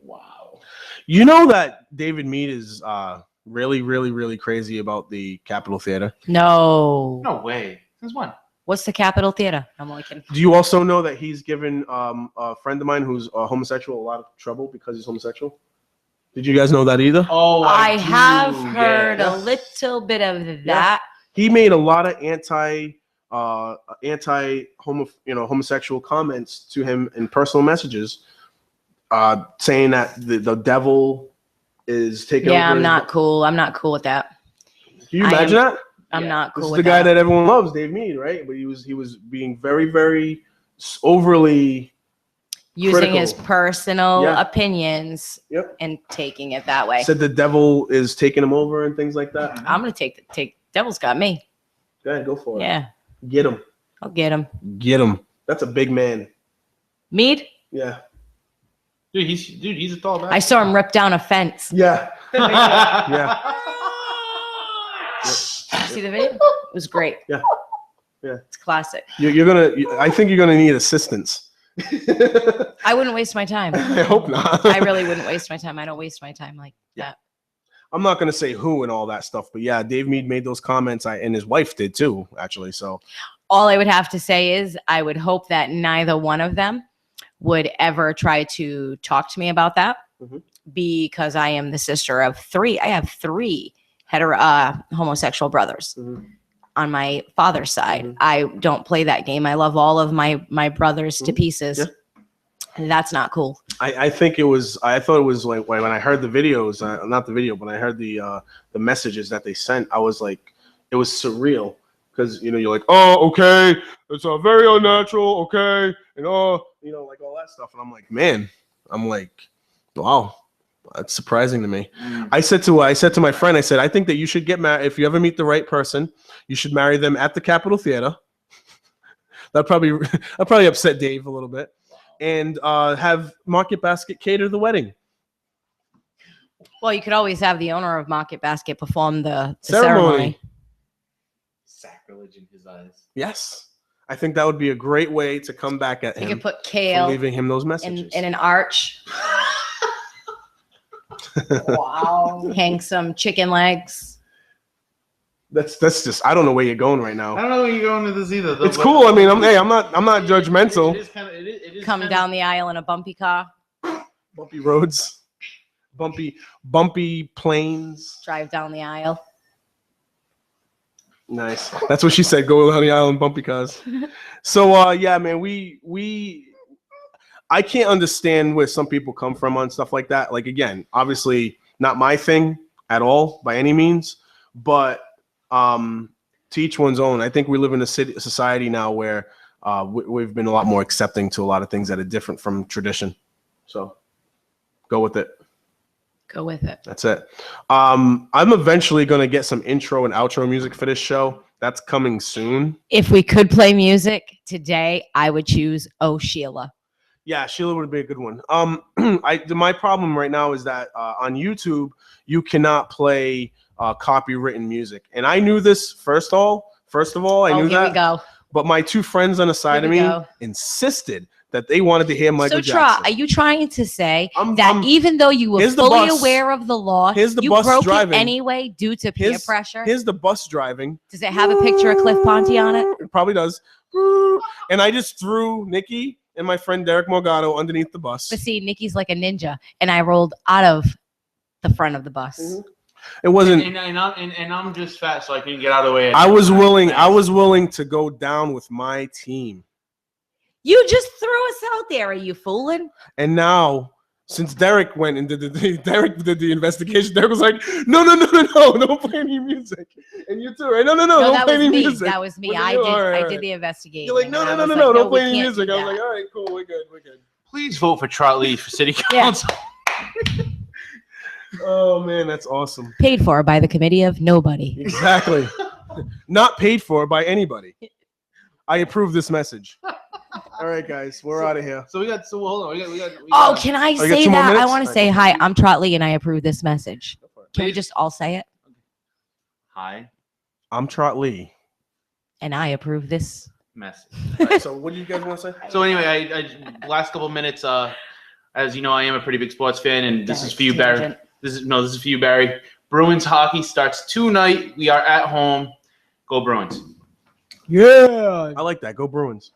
wow. You know that David Mead is really, really, really crazy about the Capitol Theater. No. No way. Since when? What's the Capitol Theater? I'm only kidding. Do you also know that he's given a friend of mine who's homosexual a lot of trouble because he's homosexual? Did you guys know that either? Oh, I do, have yeah. heard a little bit of that. He made a lot of homosexual comments to him in personal messages, saying that the devil is taking over. Yeah, I'm his- not cool. I'm not cool with that. Can you I imagine am- that? I'm Yeah. not This cool is with the guy that. that everyone loves, Dave Mead, right? But he was being very, very overly. Using his critical. personal Yeah. opinions Yep. and taking it that way. Said the devil is taking him over and things like that. I'm gonna take Devil's got me. Go ahead, go for it. Yeah. Get him. I'll get him. Get him. That's a big man. Mead? Yeah. Dude, he's a tall guy. I saw him rip down a fence. Yeah. Yeah. See the video? It was great. Yeah. Yeah. It's classic. You're gonna. I think you're gonna need assistance. I wouldn't waste my time. I hope not. I really wouldn't waste my time. I don't waste my time like that. I'm not gonna say who and all that stuff, but yeah, Dave Mead made those comments. And his wife did too, actually. So All I would have to say is I would hope that neither one of them would ever try to talk to me about that, because I am the sister of 3. I have 3 homosexual brothers on my father's side. I don't play that game. I love all of my brothers to pieces. Yeah. And that's not cool. I think it was. I thought it was like when I heard the videos, not the video, but I heard the messages that they sent. I was like, it was surreal because you're like, oh, okay, it's very unnatural, okay, and like all that stuff, and I'm like, man, wow. That's surprising to me. I said to my friend, I said, I think that you should get married. If you ever meet the right person, you should marry them at the Capitol Theater. That'd probably upset Dave a little bit. And have Market Basket cater the wedding. Well, you could always have the owner of Market Basket perform the Ceremony. ceremony. Sacrilege in his eyes. Yes. I think that would be a great way to come back at You him. could put for kale leaving him those messages. in an arch. Wow. Hang some chicken legs. That's just, I don't know where you're going right now. I don't know where you're going with this either. It's cool. I mean, I'm not judgmental. It is Come down the aisle in a bumpy car. Bumpy roads, bumpy plains. Drive down the aisle. Nice. That's what she said. Go down the aisle in bumpy cars. So yeah, man, I can't understand where some people come from on stuff like that. Like, again, obviously not my thing at all by any means, but to each one's own. I think we live in a society now where we've been a lot more accepting to a lot of things that are different from tradition. So go with it. Go with it. That's it. I'm eventually going to get some intro and outro music for this show. That's coming soon. If we could play music today, I would choose Oh Sheila. Yeah, Sheila would be a good one. My problem right now is that on YouTube, you cannot play copywritten music. And I knew this first of all, I knew here that. we go. But my 2 friends on the side of me insisted that they wanted to hear Michael Jackson. Are you trying to say I'm- that I'm- even though you were here's the fully bus. aware of the law, Here's the you bus broke driving. it anyway due to peer pressure? Here's the bus driving. Does it have a picture of Cliff Ponte on it? It probably does. And I just threw Nikki and my friend Derek Morgado underneath the bus. But see, Nikki's like a ninja, and I rolled out of the front of the bus. It wasn't. And I'm just fat, so I can get out of the way. I was willing to go down with my team. You just threw us out there. Are you fooling? And now, since Derek went and did the investigation, Derek was like, no, don't play any music. And you too, right? No, don't that play was any me. music. That was me. Well, I you- did. all right, I all did right. the investigating. You're like, no, and I was don't we play any can't music. do I was that. like, all right, cool, we're good. Please vote for Trot Lee for city Yeah. council. Oh man, that's awesome. Paid for by the committee of nobody. Exactly. Not paid for by anybody. I approve this message. All right, guys, we're out of here. So hold on. We got Oh, can I got say 2 more that? I minutes? want to All say right, hi. I'm Trot Lee, and I approve this message. Go for it. Can we just all say it? Hi, I'm Trot Lee. And I approve this. message. So what do you guys want to say? So anyway, I last couple minutes, as you know, I am a pretty big sports fan, and this is for you, Barry. Tangent. This is for you, Barry. Bruins hockey starts tonight. We are at home. Go Bruins. Yeah, I like that. Go Bruins.